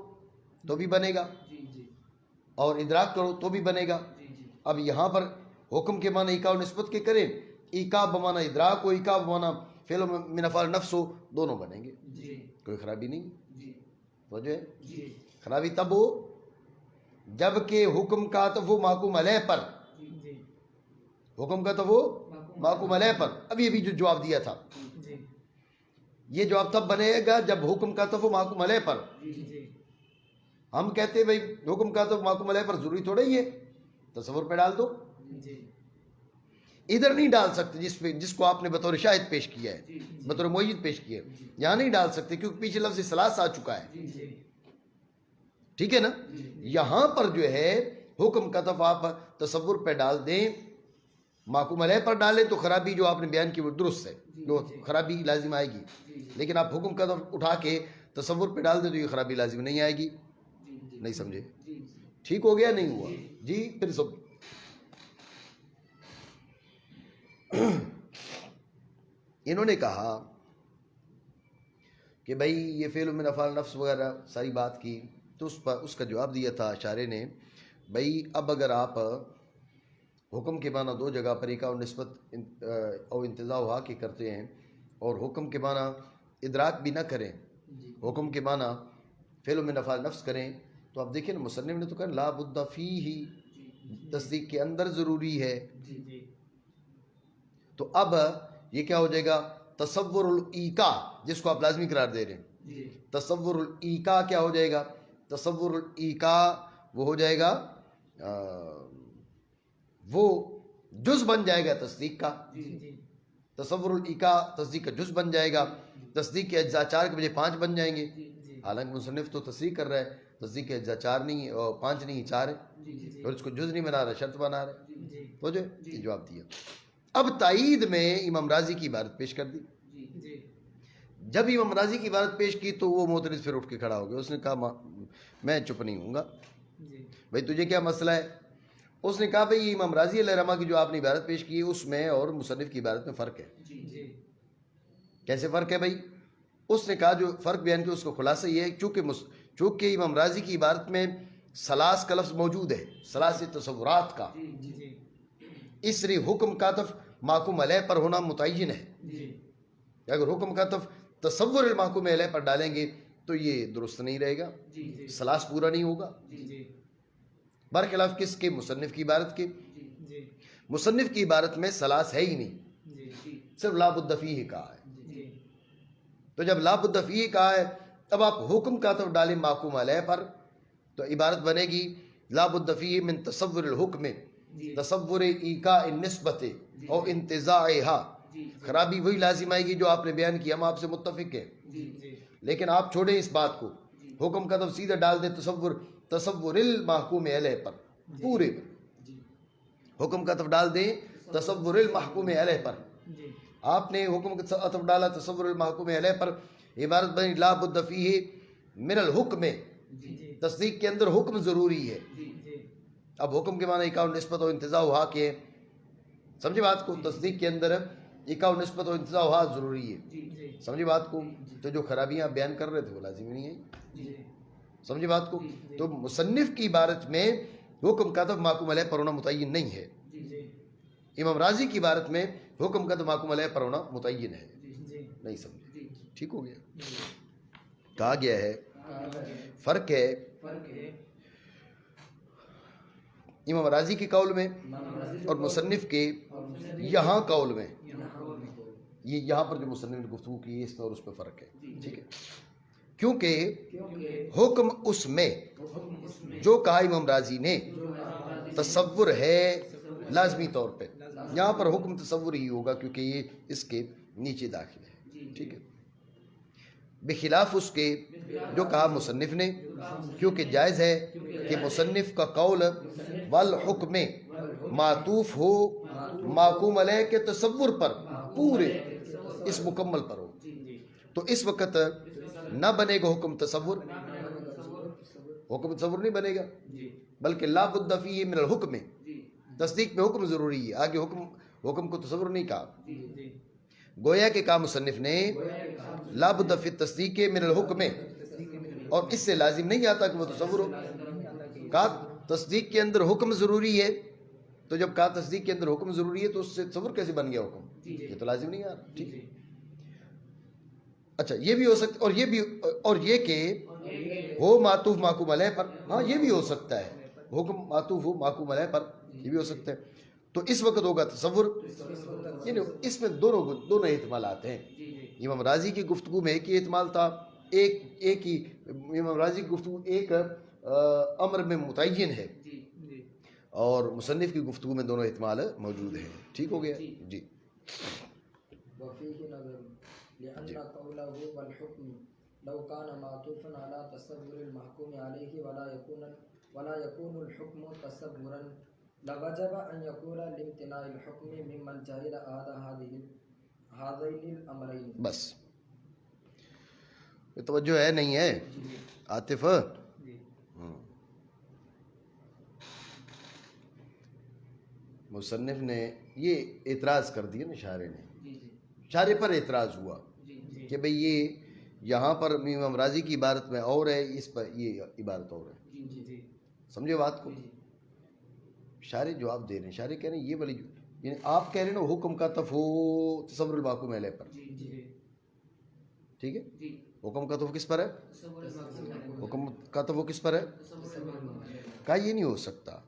تو بھی بنے گا، اور ادراک کرو تو بھی بنے گا. اب یہاں پر حکم کے معنی ایکا و نسبت کے کریں، ایکا بمانا ادراک ہو، ایکا بمانا فعل من افعال نفس ہو، دونوں بنیں گے، کوئی خرابی نہیں. توجہ ہے؟ خرابی تب ہو جب کہ حکم کا تو وہ محکوم علیہ پر، حکم کا تو وہ محکوم علیہ پر. ابھی جو جواب دیا تھا یہ جواب تب بنے گا جب حکم کا تو وہ محکوم علیہ پر. ہم کہتے ہیں بھائی حکم کا تو محکوم علیہ پر ضروری تھوڑا ہی ہے، تصور پہ ڈال دو. ادھر نہیں ڈال سکتے جس کو آپ نے بطور شاہد پیش کیا ہے، بطور معید پیش کیا ہے، یہاں نہیں ڈال سکتے کیونکہ پیچھے لفظ ثلاث آ چکا ہے. ٹھیک ہے نا؟ یہاں پر جو ہے حکم کا تو آپ تصور پہ ڈال دیں، محکوم علیہ پر ڈالیں تو خرابی جو آپ نے بیان کی وہ درست ہے، وہ خرابی لازم آئے گی. لیکن آپ حکم کا اٹھا کے تصور پہ ڈال دیں تو یہ خرابی لازم نہیں آئے گی. نہیں سمجھے؟ ٹھیک ہو گیا نہیں ہوا؟ جی پھر سب انہوں نے کہا کہ بھائی یہ فعل من افعال نفس وغیرہ ساری بات کی، تو اس کا جواب دیا تھا اشارے نے، بھائی اب اگر آپ حکم کے معنی دو جگہ پر ایک اور نسبت اور انتزاع ہوا کے کرتے ہیں اور حکم کے معنی ادراک بھی نہ کریں، حکم کے معنی فعل من افعال نفس کریں، تو آپ دیکھیں نا مصنف نے تو کہا لا بد فیہ، تصدیق کے اندر ضروری ہے. تو اب یہ کیا ہو جائے گا؟ تصور الایقا، جس کو آپ لازمی قرار دے رہے ہیں، تصور الایقا کیا ہو جائے گا؟ تصور الایقا وہ ہو جائے گا، وہ جز بن جائے گا تصدیق کا. تصور الایقا تصدیق کا جز بن جائے گا. تصدیق کے اجزاء 4 کے بجائے 5 بن جائیں گے. حالانکہ مصنف تو تصدیق کر رہا ہے تصدیق کے اجزاء 4 نہیں اور 5 نہیں 4 ہے، اور اس کو جز نہیں بنا رہا، شرط بنا رہا ہے. تو جو جواب دیا. اب تائید میں امام راضی کی عبارت پیش کر دی. جب امام راضی کی عبارت پیش کی تو وہ معترض پھر اٹھ کے کھڑا ہو گیا. اس نے کہا میں چپ نہیں ہوں گا، بھائی تجھے کیا مسئلہ ہے؟ اس نے کہا بھائی امام راضی علیہ رحمہ کی جو آپ نے عبارت پیش کی اس میں اور مصنف کی عبارت میں فرق ہے. کیسے فرق ہے بھائی؟ اس نے کہا جو فرق بیان کیا اس کو خلاصہ یہ ہے چونکہ امام راضی کی عبارت میں سلاس کا لفظ موجود ہے، سلاس تصورات کا، اس لیے حکم کاتف محکوم علیہ پر ہونا متعین ہے. اگر حکم کاتف تصور المحکوم علیہ پر ڈالیں گے تو یہ درست نہیں رہے گا، سلاس پورا نہیں ہوگا. برخلاف کس کے؟ مصنف کی عبارت کے. مصنف کی عبارت میں سلاس ہے ہی نہیں، صرف لا بد فیہ کہا ہے. تو جب لا بد فیہ کہا ہے اب آپ حکم کاتف ڈالیں محکوم علیہ پر تو عبارت بنے گی لا بد فیہ من تصور الحکم تصور ایقاء النسبت اور انتزاعها. خرابی وہی لازم آئے گی جو آپ نے بیان کی، ہم آپ سے متفق ہیں. لیکن آپ چھوڑیں اس بات کو، حکم کا سیدھا ڈال دیں تصور المحکوم علیہ پر، پورے حکم کا ڈال دیں تصور المحکوم علیہ پر. آپ نے حکم کا ڈالا تصور المحکوم علیہ پر، عبارت بنی لا بد فیہ من الحکم، تصدیق کے اندر حکم ضروری ہے. اب حکم کے معنی ایقاء نسبت و انتزاع ہوا کے، سمجھے بات کو؟ تصدیق کے اندر ایقاء نسبت و انتزاع ہوا ضروری ہے. سمجھے بات کو؟ تو جو خرابیاں بیان کر رہے تھے وہ لازمی نہیں ہے. سمجھے بات کو؟ تو مصنف کی عبارت میں حکم کا تو محکوم علیہ پر ہونا متعین نہیں ہے، امام راضی کی عبارت میں حکم کا تو محکوم علیہ پر ہونا متعین ہے. نہیں سمجھے؟ ٹھیک ہو گیا. کہا گیا ہے فرق ہے امام راضی کے قول میں اور مصنف کے یہاں قول میں. یہ یہاں پر جو مصنف نے گفتگو کی ہے اس میں اور اس پہ فرق ہے. ٹھیک ہے؟ کیونکہ حکم اس میں جو کہا امام راضی نے تصور ہے لازمی طور پہ، یہاں پر حکم تصور ہی ہوگا کیونکہ یہ اس کے نیچے داخل ہے. ٹھیک ہے؟ بخلاف اس کے جو کہا مصنف نے، کیونکہ جائز ہے کہ مصنف کا قول والحکم معطوف ہو محکوم علیہ کے تصور پر، پورے اس مکمل پر ہو، تو اس وقت نہ بنے گا حکم تصور، حکم تصور نہیں بنے گا، بلکہ لا بد فیہ من الحکم، تصدیق میں حکم ضروری ہے، آگے حکم کو تصور نہیں کہا. گویا کہ کہا مصنف نے لا بد فی التصدیق من الحکم، اور اس سے لازم نہیں آتا کہ وہ تصور ہو. کہا تصدیق کے اندر حکم ضروری ہے، تو جب کہا تصدیق کے اندر حکم ضروری ہے تو اس سے تصور کیسے بن گیا حکم؟ یہ تو لازم نہیں آ رہا. ٹھیک ہے؟ اچھا یہ بھی ہو سکتا اور یہ بھی اور یہ کہ ہو معطوف معقوم علیہ پر، ہاں یہ بھی ہو سکتا ہے، حکم معطوف ہو معقوم علیہ پر، یہ بھی ہو سکتا ہے. تو اس وقت ہوگا تصور، یعنی اس میں دونوں احتمالات ہیں. امام راضی کی گفتگو میں ایک ہی احتمال تھا، ایک ہی امام راضی کی گفتگو ایک امر میں متعین ہے، اور مصنف کی گفتگو میں دونوں احتمال موجود ہیں. ٹھیک ہو گیا جی. وفيه نظر لأن قوله والحكم لو كان معطوفا على تصور المحكوم عليه ولا يكون الحكم تصورا لوجب أن يكون لامتناع الحكم ممن جهل هذين الأمرين. بس توجہ ہے نہیں ہے عاطف؟ مصنف نے یہ اعتراض کر دیا نا، شارح نے، شارح پر اعتراض ہوا کہ بھئی یہ یہاں پر امام راضی کی عبارت میں اور ہے، اس پر یہ عبارت اور ہے. سمجھے بات کو؟ شارح جواب دے رہے ہیں، شارح کہہ رہے ہیں یہ والی، یعنی آپ کہہ رہے ہیں نا حکم کا تفو تصور المحکوم علیہ پر، ٹھیک ہے؟ حکم کا تفو کس پر ہے؟ حکم کا تفو کس پر ہے؟ کہا یہ نہیں ہو سکتا.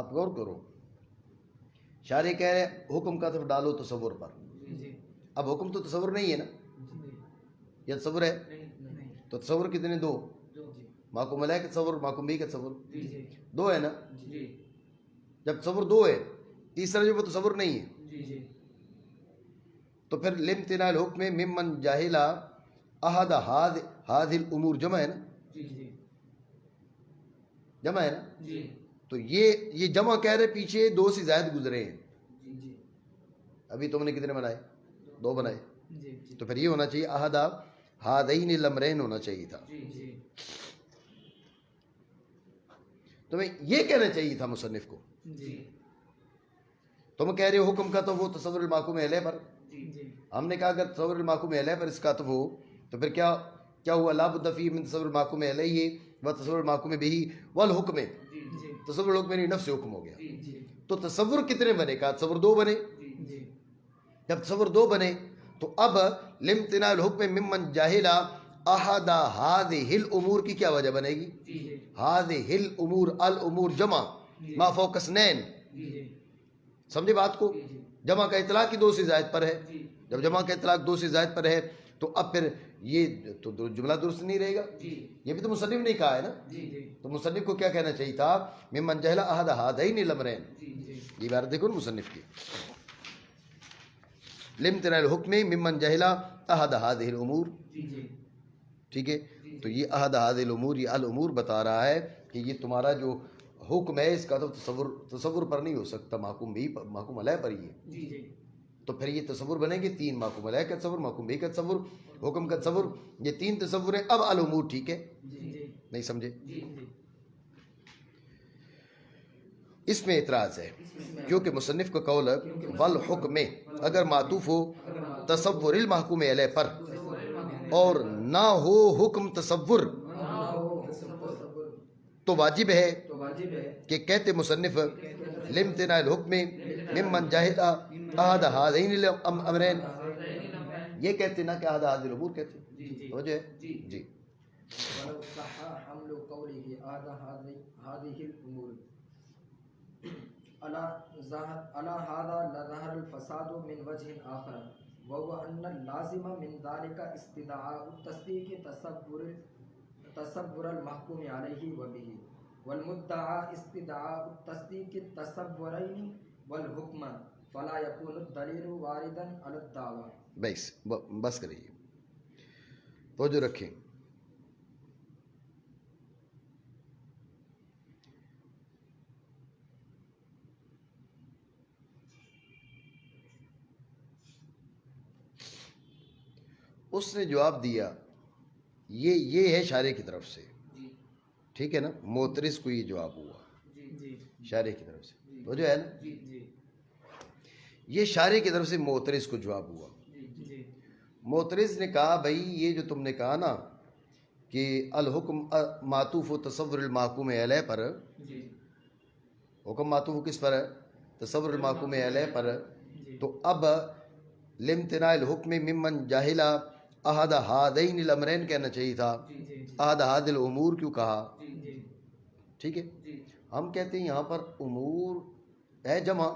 آپ غور کرو، شارح کہہ رہے حکم کا طرف ڈالو تصور پر. اب حکم تو تصور نہیں ہے نا، یا تصور ہے؟ تو تصور کتنے؟ دو، محکوم علیہ کا تصور، محکوم بھی کا تصور، دو ہے نا. جب تصور دو ہے، تیسرا جو وہ تصور نہیں ہے، تو پھر لامتناع الحکم ممن جاہل احد هذه الامور جمع ہے نا، جمع ہے نا. تو یہ جمع کہہ رہے پیچھے دو سے زائد گزرے ہیں. ابھی تم نے کتنے بنائے؟ دو بنائے. تو پھر یہ ہونا چاہیے احد ہذین الامرین ہونا چاہیے تھا. تمہیں یہ کہنا چاہیے تھا مصنف کو. تم کہہ رہے ہو حکم کا تو وہ تصور المحکوم علیہ پر، ہم نے کہا اگر تصور المحکوم علیہ پر اس کا تو وہ، تو پھر کیا ہوا؟ لا بد فی من تصور المحکوم علیہ و تصور المحکوم بہ والحکم، تصور الحکم یعنی نفس حکم ہو گیا. تو تصور کتنے بنے؟ کہا تصور دو بنے. جب تصور دو بنے تو اب لامتناع الحکم ممن جاہل احد هذه الامور کی کیا وجہ بنے گی؟ هذه الامور، الامور جمع ما فوق اثنین. سمجھے بات کو؟ جمع کا اطلاق کی دو سے زائد پر ہے. جب جمع کا اطلاق دو سے زائد پر ہے تو اب پھر یہ تو جملہ درست نہیں رہے گا. یہ بھی تو مصنف نے کہا ہے نا. تو مصنف کو کیا کہنا چاہیے تھا؟ ممن جہل احد هذین الامرین. یہ عبارت دیکھو نا مصنف کی، لامتناع الحکم ممن جہل احد هذه الامور. ٹھیک ہے، تو یہ احد هذه الامور، یہ الامور بتا رہا ہے کہ یہ تمہارا جو حکم ہے اس کا تو تصور پر نہیں ہو سکتا، محکوم بھی محکوم علیہ پر ہی ہے. تو پھر یہ تصور بنے گے تین، محکوم علیہ کا تصور، محکوم بھی کا تصور، حکم کا تصور. یہ تین تصور ہیں. اب الامور ٹھیک ہے، نہیں سمجھے؟ اس میں اعتراض ہے کیونکہ مصنف کا قول والحکم اگر معطوف ہو تصور المحکوم علیہ پر اور نہ ہو حکم تصور تو واجب ہے کہ کہتے مصنف لامتناع الحکم ممن جاہل احد هذین الامرین. یہ کہتے نہ کہ احد هذه الامور کہتے. توجہ ہے جی. ولو صح حمل قوله هذه الامور على هذا لظهر الفساد من وجه آخر، وهو أن اللازم من ذلك استدعاء التصديق تصور المحكوم عليه وبه، والمدعى استدعاء التصديق التصورين والحكم، فلا يكون الدليل واردا على الدعوى. بس کریے، توجہ رکھیں. اس نے جواب دیا، یہ ہے شارح کی طرف سے، ٹھیک ہے نا. معترض کو یہ جواب ہوا شارح کی طرف سے، تو جو ہے نا یہ شارح کی طرف سے معترض کو جواب ہوا. معترض نے کہا بھائی یہ جو تم نے کہا نا کہ الحکم معطوف و تصور المحکوم علیہ پر، حکم معطوف کس پر ہے؟ تصور المحکوم علیہ پر. تو اب لامتناع الحکم ممن جاہل احد ہذین الامرین کہنا چاہیے تھا. احد ہذ الامور کیوں کہا؟ ٹھیک ہے، ہم کہتے ہیں یہاں پر امور ہے جمع،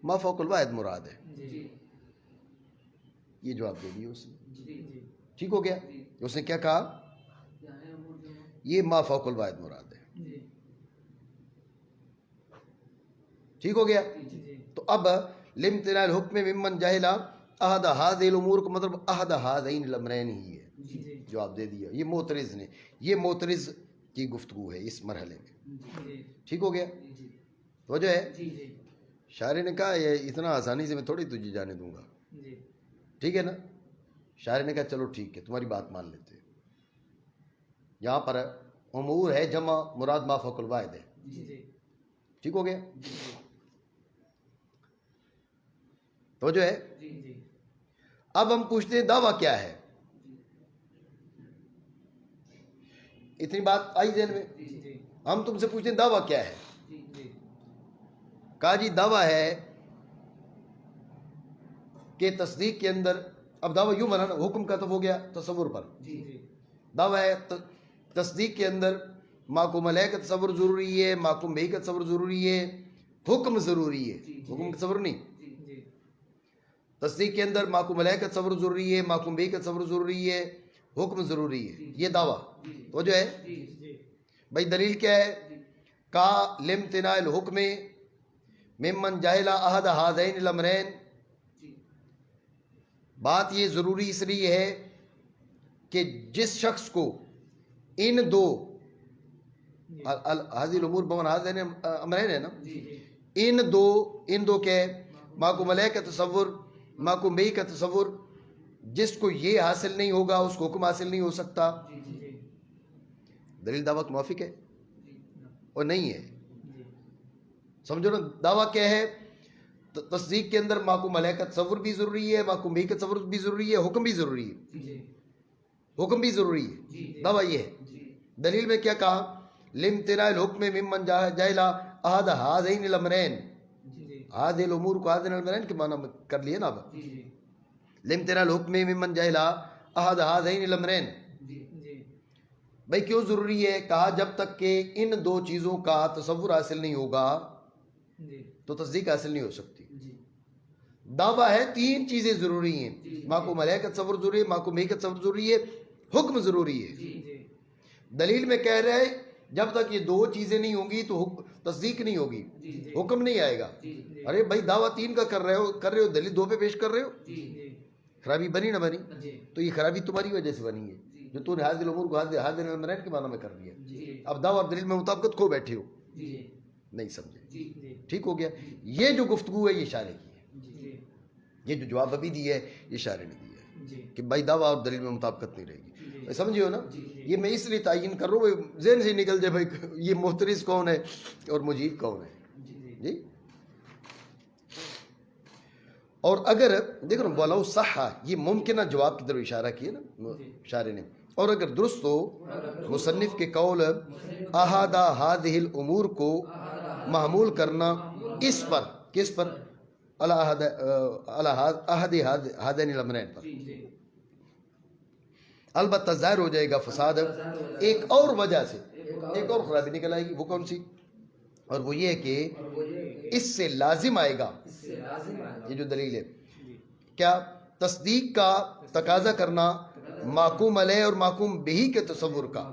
ما فوق الواحد مراد ہے. یہ جواب دے دیا اس نے. ٹھیک ہو گیا. اس نے کیا کہا؟ یہ ما فوق الواحد مراد ہے. ٹھیک ہو گیا. تو اب لامتناع الحکم ممن جاہل احد ہذ الامور کا مطلب احد ہذین الامرین ہی ہے. جواب دے دیا یہ معترض نے. یہ معترض کی گفتگو ہے اس مرحلے میں. ٹھیک ہو گیا. توجہ ہے. شاعر نے کہا یہ اتنا آسانی سے میں تھوڑی تجھے جانے دوں گا. ٹھیک ہے نا. شاعر نے کہا چلو ٹھیک ہے تمہاری بات مان لیتے. یہاں پر امور ہے جمع، مراد ما فوق الواحد ہے. ٹھیک ہو گیا. توجہ ہے. اب ہم پوچھتے ہیں دعویٰ کیا ہے. اتنی بات آئی ذہن میں. ہم تم سے پوچھتے ہیں دعویٰ کیا ہے. کہا جی دعویٰ ہے کہ تصدیق کے اندر، اب دعویٰ یوں بنا نا، حکم کا تو ہو گیا تصور پر. دعویٰ ہے تصدیق کے اندر محکوم علیہ کا تصور ضروری ہے، محکوم بہ کا تصور ضروری ہے، حکم ضروری ہے. حکم کا تصور نہیں. تصدیق کے اندر محکوم علیہ کا تصور ضروری ہے، محکوم بہ کا تصور ضروری ہے، حکم ضروری ہے. یہ دعویٰ تو جو ہے بھائی دلیل کیا ہے؟ کہا لامتناع الحکم ممن جاہل احد ہذین الامرین. بات یہ ضروری اس لیے ہے کہ جس شخص کو ان دو ہذی الامور بمن ہذین امرین ہے نا، ان دو کے محکوم علیہ کا تصور، محکوم بہ کا تصور، جس کو یہ حاصل نہیں ہوگا اس کو حکم حاصل نہیں ہو سکتا. دلیل دعویٰ کے موافق ہے اور نہیں ہے. سمجھو نا. دعویٰ کیا ہے؟ تصدیق کے اندر محکوم علیہ کا تصور بھی ضروری ہے، محکوم بہ کا تصور بھی ضروری ہے، حکم بھی ضروری ہے. حکم بھی ضروری ہے. دعویٰ یہ ہے. دلیل میں کیا کہا؟ لامتناع الحکم ممن جاہل احد ہذین الامرین. ہذ الامور کو ہذین الامرین کے معنی میں کر لیے نا. اب لامتناع الحکم ممن جاہل احد ہذین الامرین. بھائی کیوں ضروری ہے؟ کہا جب تک کہ ان دو چیزوں کا تصور حاصل نہیں ہوگا تو تصدیق حاصل نہیں ہو سکتی. دعویٰ ہے تین چیزیں ضروری ہیں. محکوم علیہ کا تصور ضروری ہے، محکوم بہ کا تصور ضروری ہے، حکم ضروری ہے. دلیل میں کہہ رہے ہیں جب تک یہ دو چیزیں نہیں ہوں گی تو تصدیق نہیں ہوگی، حکم نہیں آئے گا. ارے بھائی دعویٰ تین کا کر رہے ہو، دلیل دو پہ پیش کر رہے ہو. خرابی بنی نہ بنی؟ تو یہ خرابی تمہاری وجہ سے بنی ہے جو تو نے حاضر الامور کو حاضر الامرین کے معنی میں کر دیا. اب دعویٰ اور دلیل میں مطابقت کھو بیٹھے ہو، نہیں سمجھے. ٹھیک ہو گیا. یہ جو گفتگو ہے یہ شارح کی ہے. یہ جو جواب ابھی دیا ہے یہ شارح نے دیا ہے کہ بھائی دعویٰ اور دلیل میں مطابقت نہیں رہے گی. سمجھے ہو نا. یہ میں اس لیے تعین کر رہا ہوں ذہن سے نکل جائے بھائی یہ معترض کون ہے اور مجیب کون ہے. جی اور اگر دیکھو نا ولو صح، یہ ممکنہ جواب کی طرف اشارہ کیا نا شارح نے. اور اگر درست ہو مصنف کے قول احد ہذہ الامور کو محمول کرنا اس پر، کس پر؟ احد ہذین الامرین پر. البتہ ظاہر ہو جائے گا فساد ایک اور وجہ سے، ایک اور خرابی نکل آئے گی. وہ کون سی؟ اور وہ یہ ہے کہ اس سے لازم آئے گا، یہ جو دلیل ہے کیا؟ تصدیق کا تقاضا کرنا محکوم علیہ اور محکوم بہ کے تصور کا.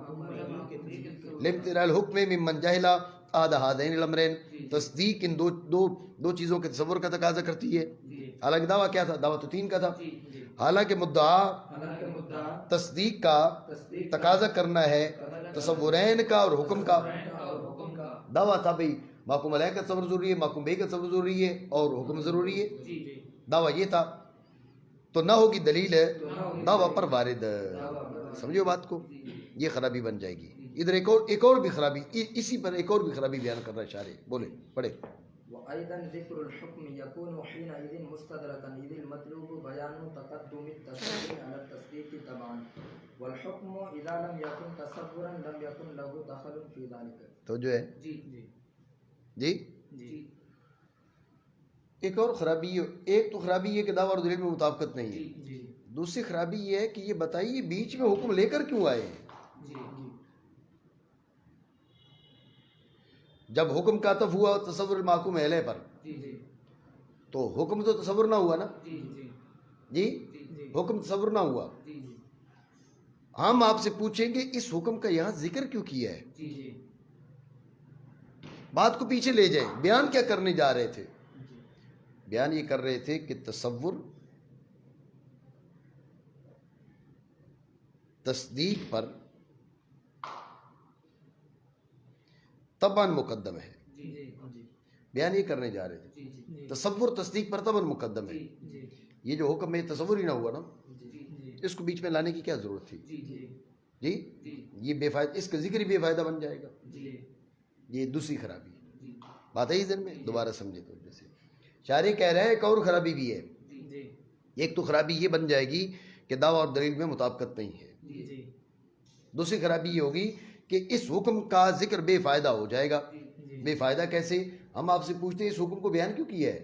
لامتناع الحکم ممن جاہل احد ہذین الامرین. تصدیق ان دو چیزوں کے تصور کا تقاضا کرتی ہے. حالانکہ دعویٰ کیا تھا؟ دعویٰ تو تین کا تھا. حالانکہ مدعا تصدیق کا تقاضا کرنا ہے تصورین کا اور حکم کا. دعویٰ تھا بھئی محکوم علیہ کا تصور ضروری ہے، محکوم بہ کا تصور ضروری ہے اور حکم ضروری ہے. دعویٰ یہ تھا. تو نہ ہوگی دلیل دعویٰ پر وارد. سمجھو بات کو. یہ خرابی بن جائے گی. ادھر ایک اور بھی خرابی، اسی پر ایک اور بھی خرابی بیان کر رہا ہے شارح. بولے پڑھے. أيضا ذكر الحكم يكون حينئذ مستدركا إذ المطلوب بيان تقدم التصور على التصديق طبعا والحكم إذا لم يكن تصورا لم يكن له دخل في ذلك. تو جو ہے جی جی جی جی ایک اور خرابی ایک تو خرابی یہ کہ دعویٰ اور دلیل میں مطابقت نہیں ہے. جی دوسری خرابی یہ ہے کہ یہ بتائیے بیچ میں حکم لے کر کیوں آئے ہیں؟ جی جب حکم کاتب ہوا تصور المحکوم علیہ پر جی تو حکم تو تصور نہ ہوا نا جی جی جی جی حکم تصور نہ ہوا. جی ہم آپ سے پوچھیں گے اس حکم کا یہاں ذکر کیوں کیا ہے؟ جی جی بات کو پیچھے لے جائیں. بیان کیا کرنے جا رہے تھے؟ بیان یہ کر رہے تھے کہ تصور تصدیق پر طبعاً مقدم ہے. بیان یہ کرنے جا رہے تھے تصور تصدیق پر طبعاً مقدم ہے. یہ جو حکم ہے تصور ہی نہ ہوا نا, اس کو بیچ میں لانے کی کیا ضرورت تھی؟ جی یہ بے فائدہ, اس کا ذکر ہی بے فائدہ بن جائے گا. یہ دوسری خرابی ہے. بات ہے ذہن میں, دوبارہ سمجھے تو جیسے شارح کہہ رہے ہیں ایک اور خرابی بھی ہے. ایک تو خرابی یہ بن جائے گی کہ دعویٰ اور دلیل میں مطابقت نہیں ہے. دوسری خرابی یہ ہوگی کہ اس حکم کا ذکر بے فائدہ ہو جائے گا. بے فائدہ کیسے؟ ہم آپ سے پوچھتے ہیں اس حکم کو بیان کیوں کیا ہے؟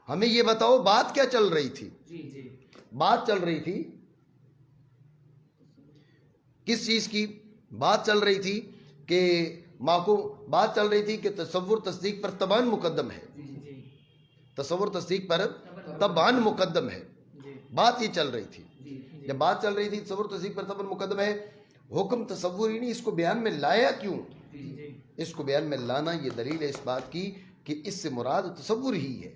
ہمیں یہ بتاؤ بات کیا چل رہی تھی؟ بات چل رہی تھی کس چیز کی؟ بات چل رہی تھی کہ بات چل رہی تھی کہ تصور تصدیق پر طبعاً مقدم ہے. تصور تصدیق پر طبعاً مقدم ہے. بات یہ چل رہی تھی. جب بات چل رہی تھی تصور تصدیق پر طبعاً مقدم ہے, حکم تصور ہی نہیں, اس کو بیان میں لایا کیوں؟ اس کو بیان میں لانا یہ دلیل ہے اس بات کی کہ اس سے مراد تصور ہی ہے.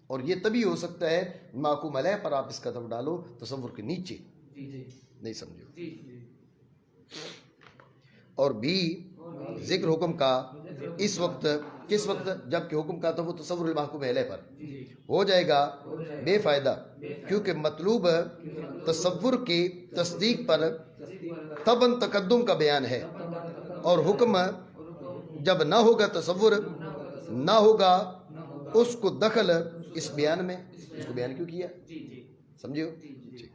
اور یہ تبھی ہو سکتا ہے محکوم علیہ پر آپ اس کا طب ڈالو تصور کے نیچے. نہیں سمجھو. اور بھی ذکر حکم کا اس وقت, کس وقت؟ جب کہ حکم کا تو تصور المحکوم علیہ پر ہو جائے گا بے فائدہ, کیونکہ مطلوب تصور کی تصدیق پر طبعاً تقدم کا بیان ہے, اور حکم جب نہ ہوگا تصور نہ ہوگا اس کو دخل اس بیان میں. اس کو بیان کیوں کیا؟ سمجھو؟ ٹھیک.